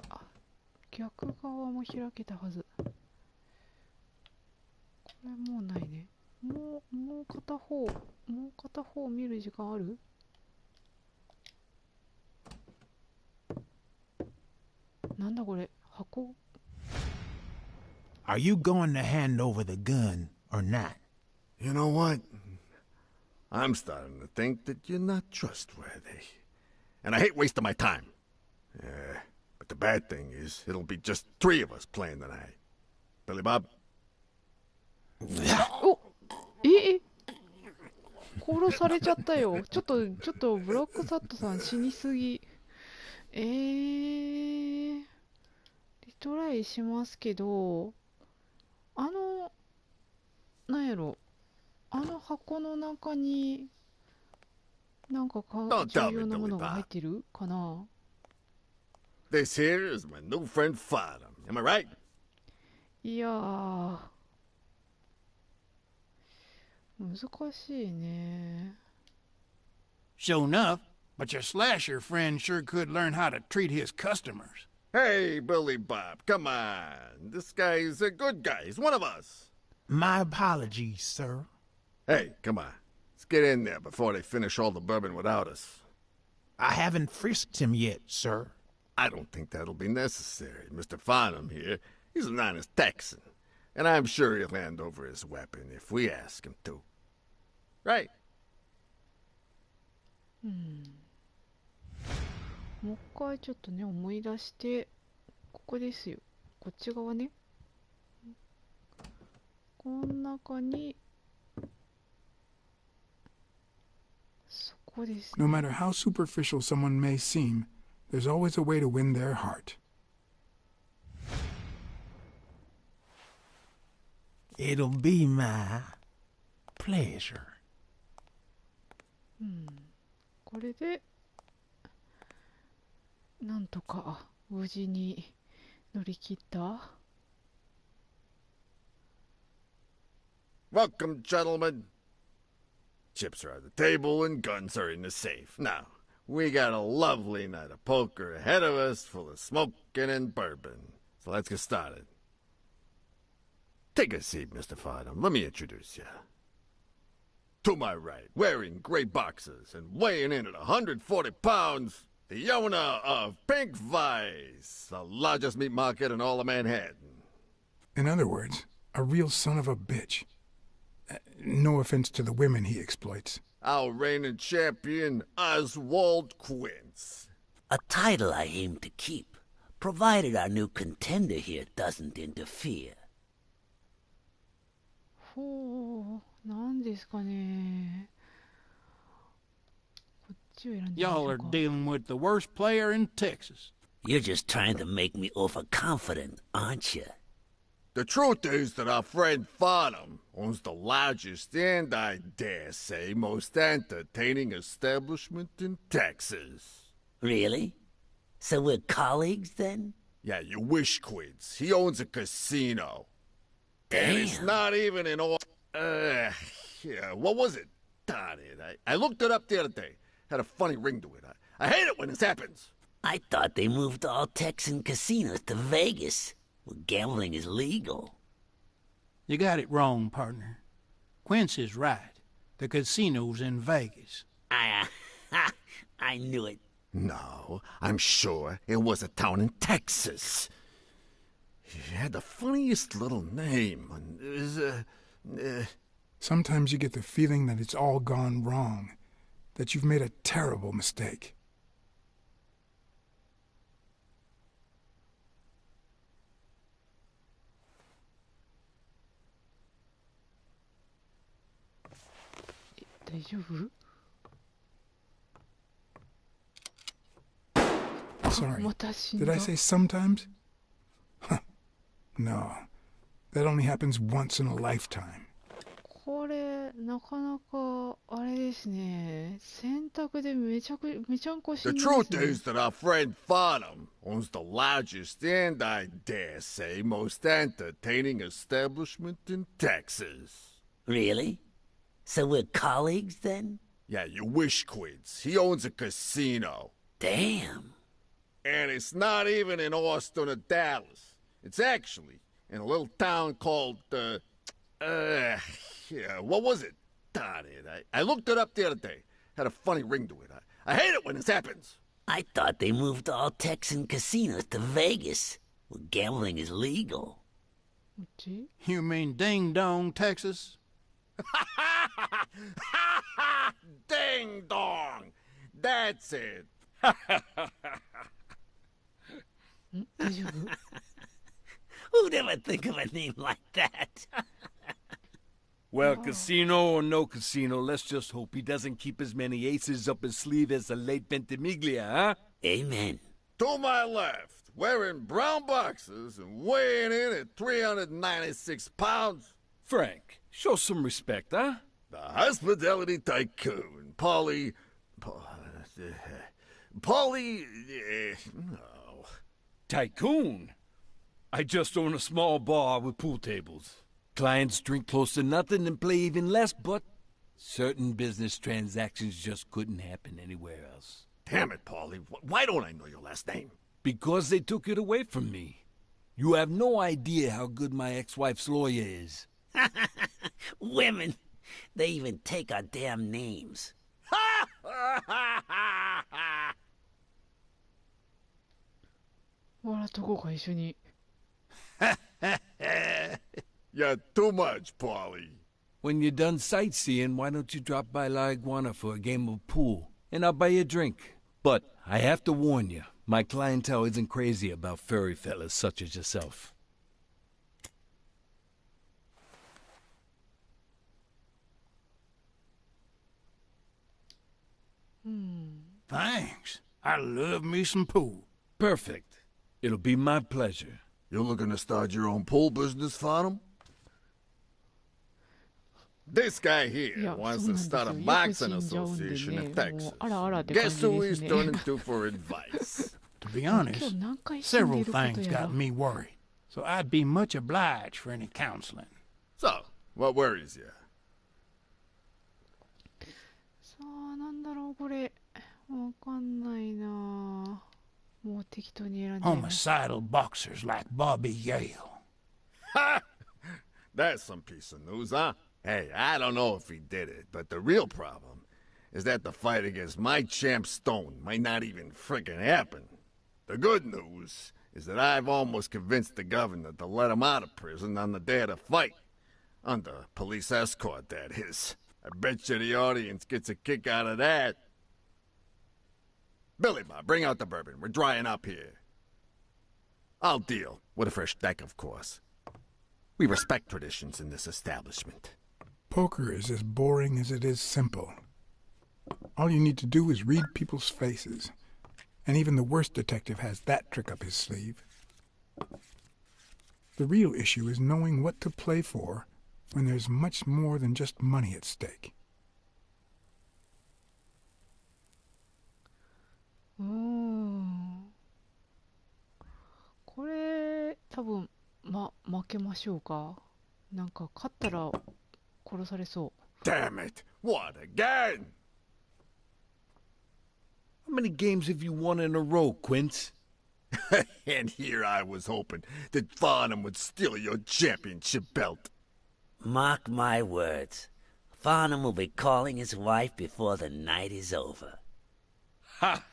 あ、逆側も開けたはず。これもうないね。もう片方見る時間ある？なんだこれ、箱？ Are you going to hand over the gun or not? You know what? I'm starting to think that you're not trustworthy. And I hate wasting my time. the bad thing is, it'll be just 3 of us playing tonight. Billy Bob? お殺されちゃったよ。ちょっとブラックサッドさん死にすぎ。リトライしますけど、なんやろ、箱の中になんか重要なものが入ってるかな。 This here is my new friend Fodham. Am I right? いやー、難しいね。 Sure enough, but your slasher friend sure could learn how to treat his customers. Hey, Billy Bob, come on. This guy's a good guy. He's one of us. My apologies, sir. Hey, come on. Let's get in there before they finish all the bourbon without us. I haven't frisked him yet, sir. I don't think that'll be necessary. Mr. Farnham here, he's an honest Texan. And I'm sure he'll hand over his weapon if we ask him to. Right? もう一回ちょっとね、思い出して、ここですよ。こっち側ね。この中に、そこですね。 No matter how superficial someone may seem, there's always a way to win their heart. It'll be my pleasure. これでなんとか無事に乗り切った。 Welcome, gentlemen. Chips are on the table and guns are in the safe. Now, we got a lovely night of poker ahead of us full of smoking and bourbon. So let's get started. Take a seat, Mr. Farnham. Let me introduce you. To my right, wearing gray boxers and weighing in at 140 pounds, the owner of Pink Vice, the largest meat market in all of Manhattan. In other words, a real son of a bitch. No offense to the women he exploits. Our reigning champion, Oswald Quince. A title I aim to keep, provided our new contender here doesn't interfere. ほう、なんですかね。こっちを選んでみまし Y'all ょ are うか。 dealing with the worst player in Texas. You're just trying to make me overconfident, aren't you? The truth is that our friend Farnham owns the largest and, I dare say, most entertaining establishment in Texas. Really? So we're colleagues then? Yeah, you wish, Quids. He owns a casino. And it's Damn. not even in all... yeah, what was it? Darn it. I looked it up the other day. Had a funny ring to it. I hate it when this happens. I thought they moved all Texan casinos to Vegas, where gambling is legal. You got it wrong, partner. Quince is right. The casino's in Vegas. I knew it. No, I'm sure it was a town in Texas. He had the funniest little name. It was, Sometimes you get the feeling that it's all gone wrong, that you've made a terrible mistake. Sorry, did I say sometimes? Huh. No, that only happens once in a lifetime. これなかなかあれですね。選択でめちゃんこしん The どい truth ですね。 is that our friend Farnham owns the largest and, I dare say, most entertaining establishment in Texas. Really? So we're colleagues then? Yeah, you wish, Quids. He owns a casino. Damn. And it's not even in Austin or Dallas. It's actually in a little town called, what was it? Darn it. I looked it up the other day. Had a funny ring to it. I hate it when this happens. I thought they moved all Texan casinos to Vegas, where gambling is legal. You mean Ding Dong, Texas? Ding dong! That's it. ん大丈夫 Who'd ever think of a name like that? Well, casino or no casino, let's just hope he doesn't keep as many aces up his sleeve as the late Ventimiglia, huh? Amen. To my left, wearing brown boxers and weighing in at 396 pounds. Frank, show some respect, huh? The hospitality tycoon, Polly... no. Tycoon? I just own a small bar with pool tables. Clients drink close to nothing and play even less, but certain business transactions just couldn't happen anywhere else. Damn it, Polly. Why don't I know your last name? Because they took it away from me. You have no idea how good my ex-wife's lawyer is. Women, they even take our damn names. 笑っとこうか一緒に。You're too much, Polly. When you're done sightseeing, why don't you drop by La Iguana for a game of pool, and I'll buy you a drink. But I have to warn you, my clientele isn't crazy about furry fellas such as yourself. Thanks. I love me some pool. Perfect. It'll be my pleasure. You're looking to start your own pool business, Farnham? This guy here wants to start a boxing association in Texas. Guess who he's turning to for advice? To be honest, several things got me worried, so I'd be much obliged for any counseling. So, what worries you? さあ、なんだろう、これ。わかんないな。もう適当に選んで。Homicidal boxers like Bobby Yale. Ha! That's some piece of news, huh? Hey, I don't know if he did it, but the real problem is that the fight against my champ Stone might not even frickin' happen. The good news is that I've almost convinced the governor to let him out of prison on the day of the fight. Under police escort, that is. I bet you the audience gets a kick out of that. Billy Bob, bring out the bourbon. We're drying up here. I'll deal. With a fresh deck, of course. We respect traditions in this establishment. Poker is as boring as it is simple. All you need to do is read people's faces. And even the worst detective has that trick up his sleeve. The real issue is knowing what to play for when there's much more than just money at stake. これ多分負けましょうか。なんか勝ったら殺されそう。Damn it! What again? How many games have you won in a row, Quince? And here I was hoping that Farnham would steal your championship belt. Mark my words. Farnham will be calling his wife before the night is over. Ha!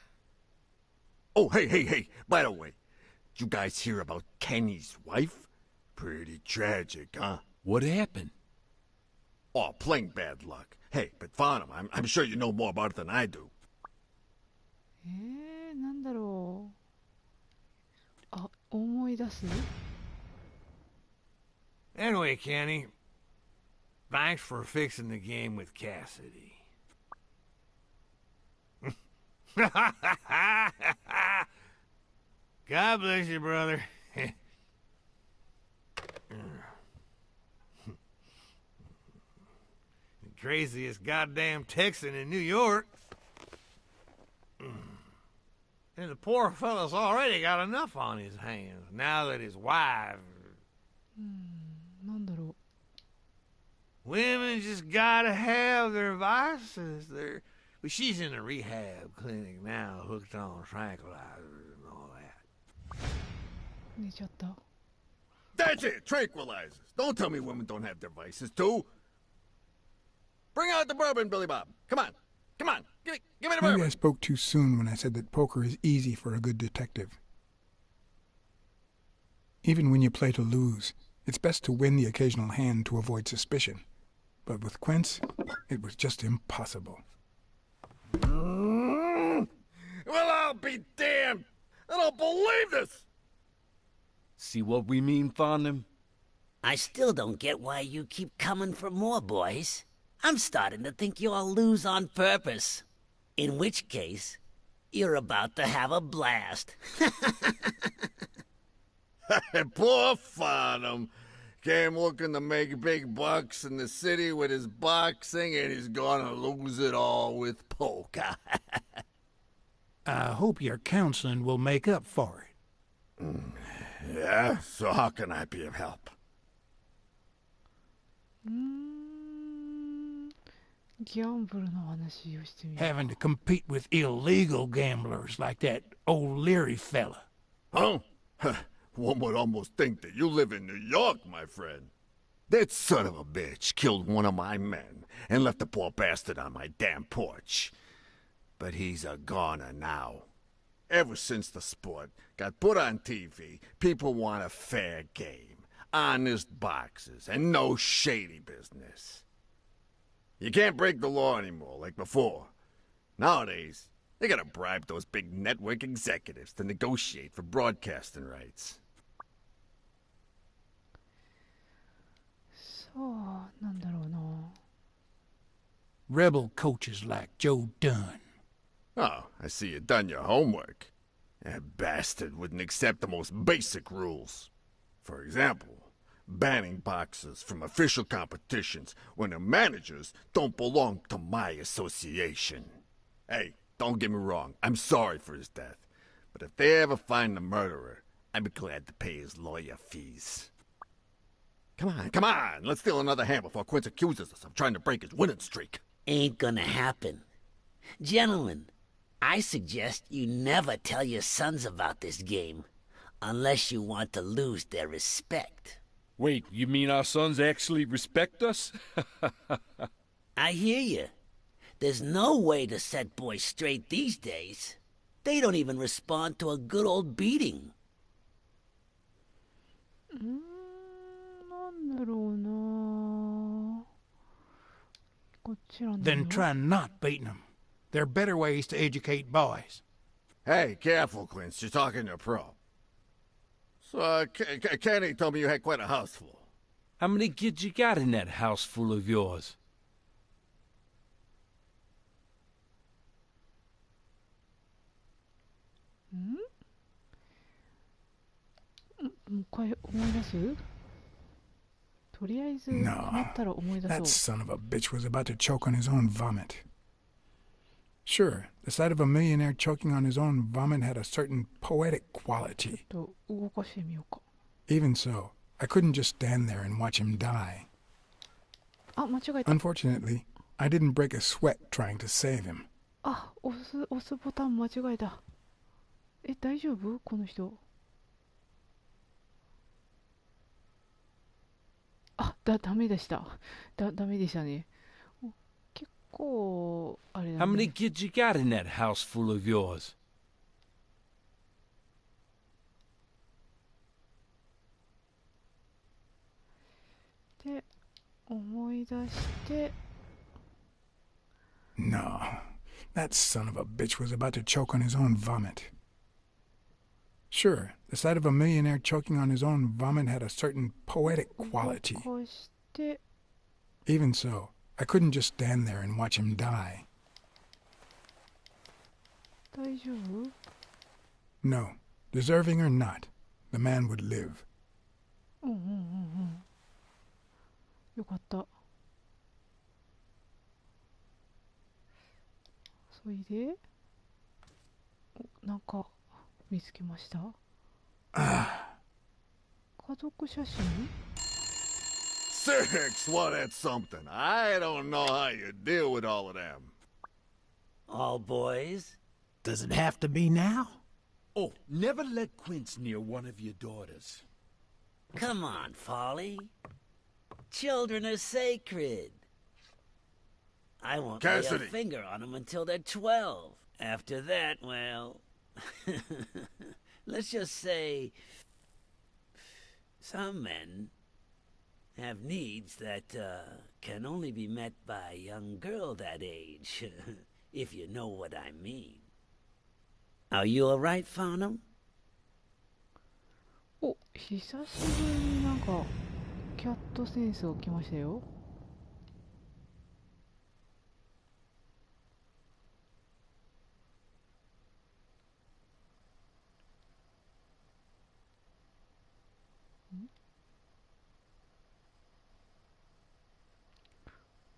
Oh, hey. By the way, did you guys hear about Kenny's wife? Pretty tragic, huh? What happened? Oh, plain bad luck. Hey, but Farnham, I'm sure you know more about it than I do. なんだろう。あ、思い出す Anyway, Kenny, thanks for fixing the game with Cassidy. God bless you, brother. The craziest goddamn Texan in New York. And the poor fella's already got enough on his hands now that his wife... なんだろう。 Women just gotta have their vices. But she's in a rehab clinic now, hooked on tranquilizers and all that. 寝ちゃった。 That's it, tranquilizers. Don't tell me women don't have their vices, too. Bring out the bourbon, Billy Bob. Come on. Give me the Maybe bourbon. I spoke too soon when I said that poker is easy for a good detective. Even when you play to lose, it's best to win the occasional hand to avoid suspicion. But with Quince, it was just impossible. Well, I'll be damned. I don't believe this. See what we mean, Farnham? I still don't get why you keep coming for more, boys. I'm starting to think you all lose on purpose. In which case, you're about to have a blast. Poor Farnham. Came looking to make big bucks in the city with his boxing, and he's gonna lose it all with poker. I hope your counseling will make up for it. Yeah? So how can I be of help? Having to compete with illegal gamblers like that old Leary fella. Huh? One would almost think that you live in New York, my friend. That son of a bitch killed one of my men and left the poor bastard on my damn porch. But he's a goner now. Ever since the sport got put on TV, people want a fair game, honest boxes, and no shady business. You can't break the law anymore like before. Nowadays, they gotta bribe those big network executives to negotiate for broadcasting rights. Rebel coaches like Joe Dunn. Oh, I see you done your homework. That bastard wouldn't accept the most basic rules. For example, banning boxers from official competitions when the managers don't belong to my association. Hey, don't get me wrong, I'm sorry for his death. But if they ever find the murderer, I'd be glad to pay his lawyer fees. Come on, let's steal another hand before Quince accuses us of trying to break his winning streak. Ain't gonna happen. Gentlemen, I suggest you never tell your sons about this game, unless you want to lose their respect. Wait, you mean our sons actually respect us? I hear you. There's no way to set boys straight these days. They don't even respond to a good old beating. Then try not beating them. There are better ways to educate boys. Hey, careful, Quince. You're talking to a pro. So, Kenny told me you had quite a house full. How many kids you got in that house full of yours? No, that son of a bitch was about to choke on his own vomit. Sure, the sight of a millionaire choking on his own vomit had a certain poetic quality. Even so, I couldn't just stand there and watch him die. Unfortunately, I didn't break a sweat trying to save him. 押すボタン間違えた。大丈夫この人。ダメでした。ダメでしたね。結構、あれだね。How many kids you got in that house full of yours? で、思い出して。No, that son of a bitch was about to choke on his own vomit. Sure, the sight of a millionaire choking on his own vomit had a certain poetic quality. Even so, I couldn't just stand there and watch him die. 大丈夫? No, deserving or not, the man would live. よかった。それで、なんか見つけました。家族写真? Six, well, that's something. I don't know how you deal with all of them. All boys? Does it have to be now? Oh, never let Quince near one of your daughters. Come on, Folly. Children are sacred. I won't lay a finger on them until they're 12. After that, well... let's just say... some men have needs that can only be met by a young girl that age, if you know what I mean. Are you all right, Farnham? お、久しぶりになんかキャットセンスが来ましたよ。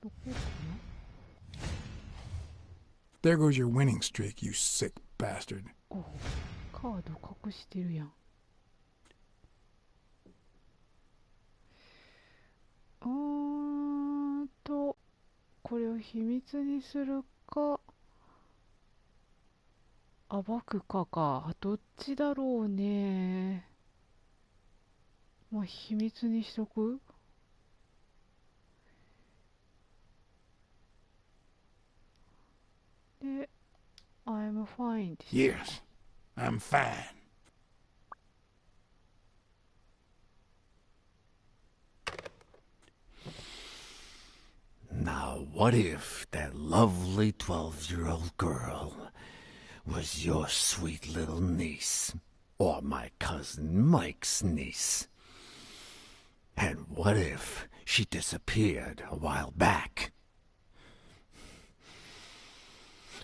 どこかな。 There goes your winning streak, you sick bastard. お、カード隠してるやん。これを秘密にするか暴くかか、どっちだろうね。まあ秘密にしとく。で、I'm fine ってして。 Yes, I'm fine. Now, what if that lovely 12-year-old girl was your sweet little niece, or my cousin Mike's niece? And what if she disappeared a while back?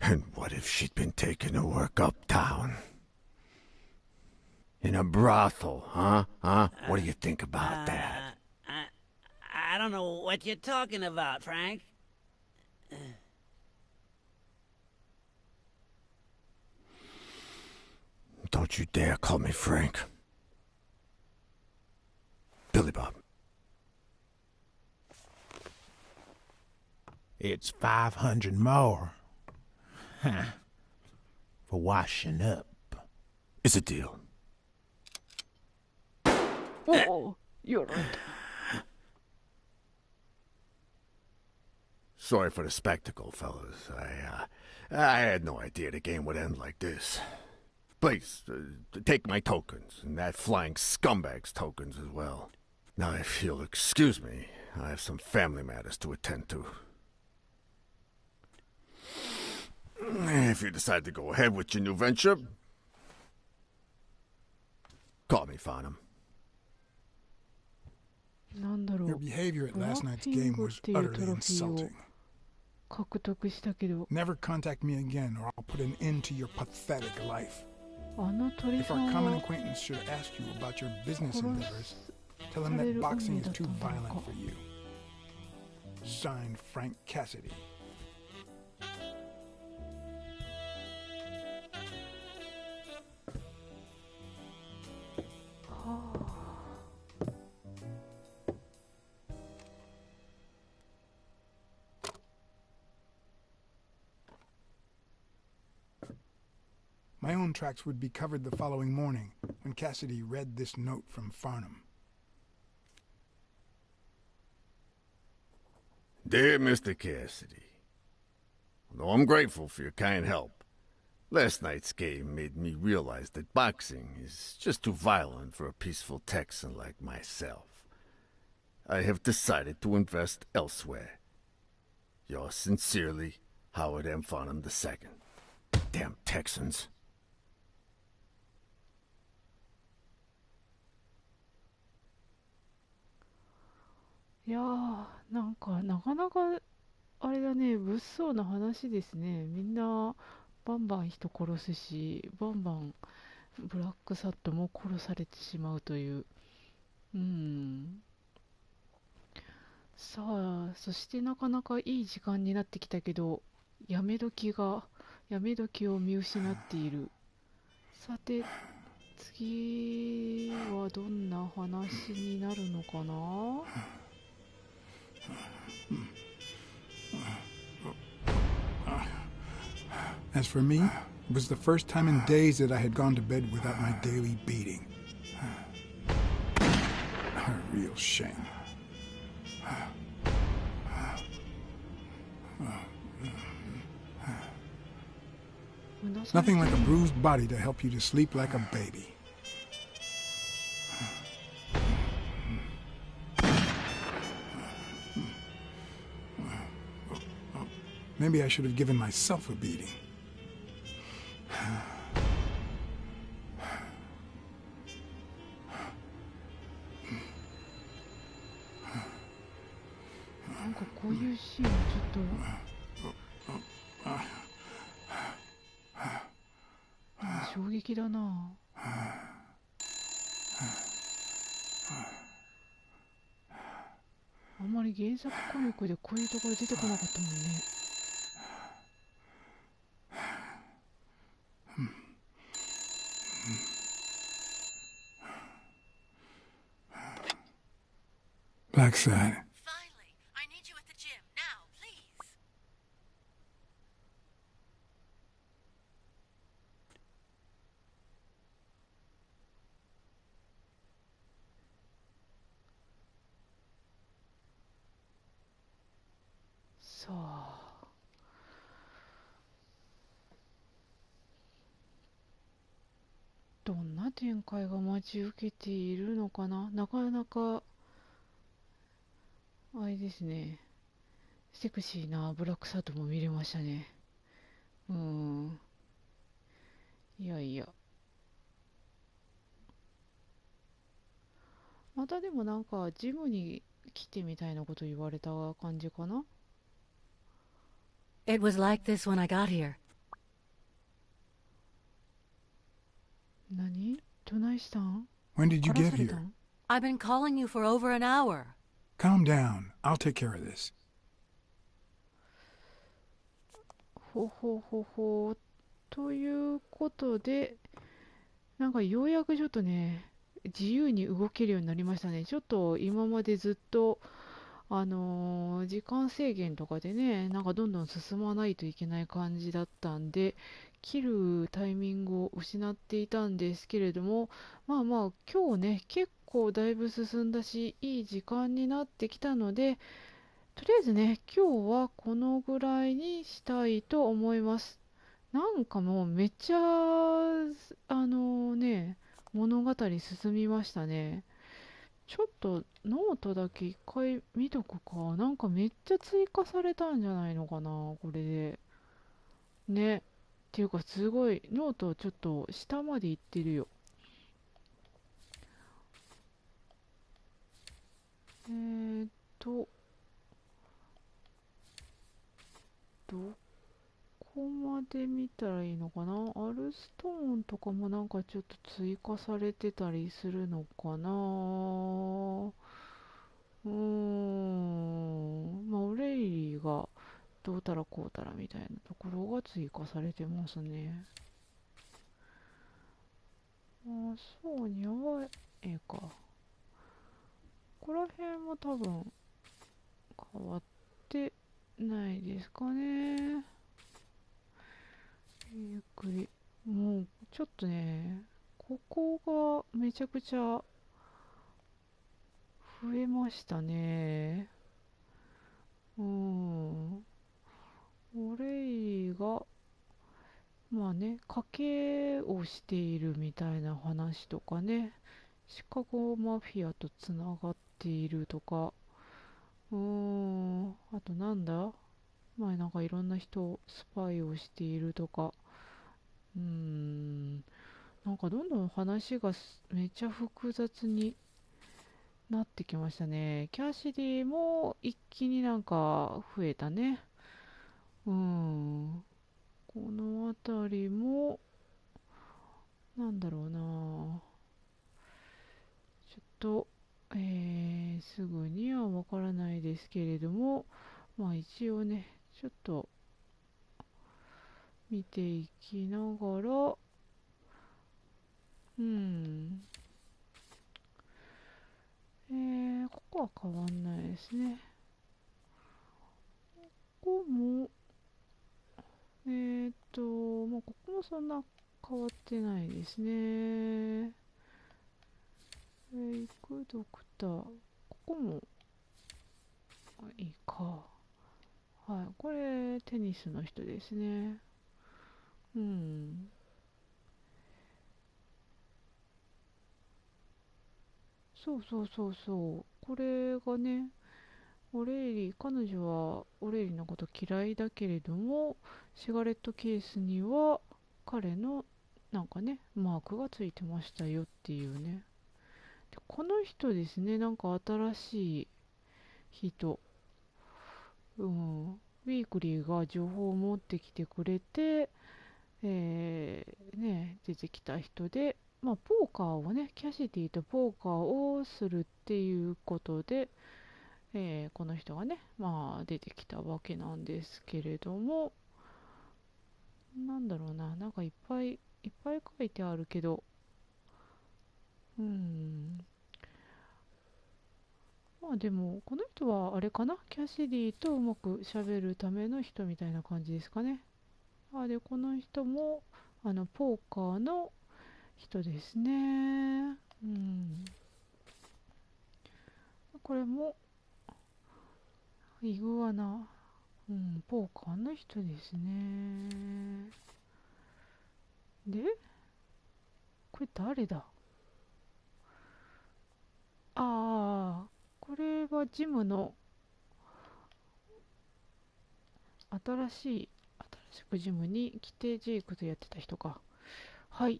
And what if she'd been taken to work uptown? In a brothel, huh? What do you think about that? I don't know what you're talking about, Frank. Don't you dare call me Frank. Billy Bob. It's 500 more. For washing up. It's a deal. Oh, you're right. Sorry for the spectacle, fellas. I had no idea the game would end like this. Please, take my tokens, and that flying scumbag's tokens as well. Now, if you'll excuse me, I have some family matters to attend to. If you decide to go ahead with your new venture, call me Farnham. Your behavior at last night's game was utterly insulting. Never contact me again, or I'll put an end to your pathetic life. If our common acquaintance should ask you about your business endeavors, tell him that boxing is too violent for you. Signed, Frank Cassidy. My own tracks would be covered the following morning when Cassidy read this note from Farnham. Dear Mr. Cassidy, though I'm grateful for your kind help, last night's game made me realize that boxing is just too violent for a peaceful Texan like myself. I have decided to invest elsewhere. Yours sincerely, Howard M. Farnham II. Damn Texans. いやー、なんかなかなかあれだね、物騒な話ですね。みんなバンバン人殺すし、バンバンブラックサッドも殺されてしまうという。さあ、そしてなかなかいい時間になってきたけど、やめ時を見失っている。さて、次はどんな話になるのかな。As for me, it was the first time in days that I had gone to bed without my daily beating. A real shame. Nothing like a bruised body to help you to sleep like a baby. Maybe I should have given myself a beating. いうシーンちょっと衝撃だな。あんまり原作コミックでこういうところ出てこなかったもんね。Blacksad. Finally, I need you at the gym now, please.さあ、どんな展開が待ち受けているのかな。なかなかあれですね、セクシーなブラックサッドも見れましたね。いやいや、またでもなんかジムに来てみたいなこと言われた感じかな。 It was like this when I got here. 何？どないしたん？ When did you 殺 get された here? ん？ I've been calling you for over an hour. Calm down. I'll take care of this. ほほほほ。ということで、なんかようやくちょっとね、自由に動けるようになりましたね。ちょっと今までずっと、時間制限とかでね、なんかどんどん進まないといけない感じだったんで、切るタイミングを失っていたんですけれども、まあまあ、今日ね、結構だいぶ進んだし、いい時間になってきたので、とりあえずね、今日はこのぐらいにしたいと思います。なんかもうめっちゃ、物語進みましたね。ちょっとノートだけ一回見とくか。なんかめっちゃ追加されたんじゃないのかな、これで。ね。っていうかすごい、ノートちょっと下まで行ってるよ。どこまで見たらいいのかな。アルストーンとかもなんかちょっと追加されてたりするのかな。まあオレイリーがどうたらこうたらみたいなところが追加されてますね。そうにはええか。ここら辺も多分変わってないですかね。ゆっくり。もうちょっとね、ここがめちゃくちゃ増えましたね。オレイが、まあね、賭けをしているみたいな話とかね、シカゴマフィアとつながっているとか、あとなんだ、まあなんかいろんな人、スパイをしているとか、なんかどんどん話がめっちゃ複雑になってきましたね。キャシディも一気になんか増えたね。この辺りも、なんだろうな。ちょっと、すぐにはわからないですけれども、まあ一応ね、ちょっと見ていきながら、ここは変わんないですね。ここも、まあ、ここもそんな変わってないですね。フェイクドクター、ここもいいか。はい、これテニスの人ですね。そうそうそうそう。これがね、彼女はオレイリのこと嫌いだけれども、シガレットケースには彼のなんかね、マークがついてましたよっていうね。で、この人ですね、なんか新しい人。ウィークリーが情報を持ってきてくれて、出てきた人で、ポーカーをね、キャシティとポーカーをするっていうことで、この人がね、出てきたわけなんですけれども、なんだろうな、なんかいっぱい書いてあるけど、でも、この人はあれかな、キャシディとうまく喋るための人みたいな感じですかね。で、この人も、ポーカーの人ですね。これも、イグアナ、ポーカーの人ですね。で、これ誰だ？これはジムの新しくジムに来てジェイクとやってた人か。はい。っ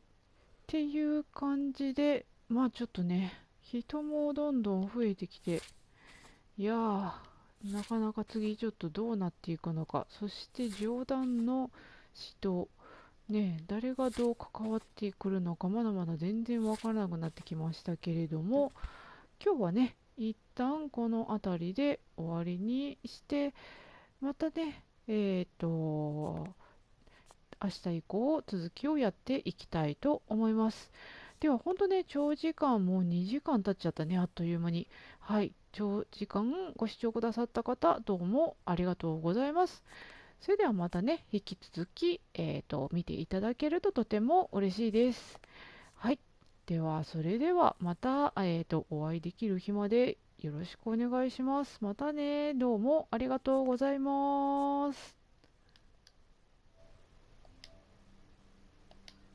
ていう感じで、ちょっとね、人もどんどん増えてきて、いやー、なかなか次ちょっとどうなっていくのか。そして上段の指導、誰がどう関わってくるのか、まだまだ全然わからなくなってきましたけれども、今日はね、一旦この辺りで終わりにして、またね、明日以降続きをやっていきたいと思います。では本当ね、長時間もう2時間経っちゃったね、あっという間に。はい、長時間ご視聴くださった方、どうもありがとうございます。それではまたね、引き続き、見ていただけるととても嬉しいです。はい。では、それではまた、お会いできる日までよろしくお願いします。またね、どうもありがとうございます。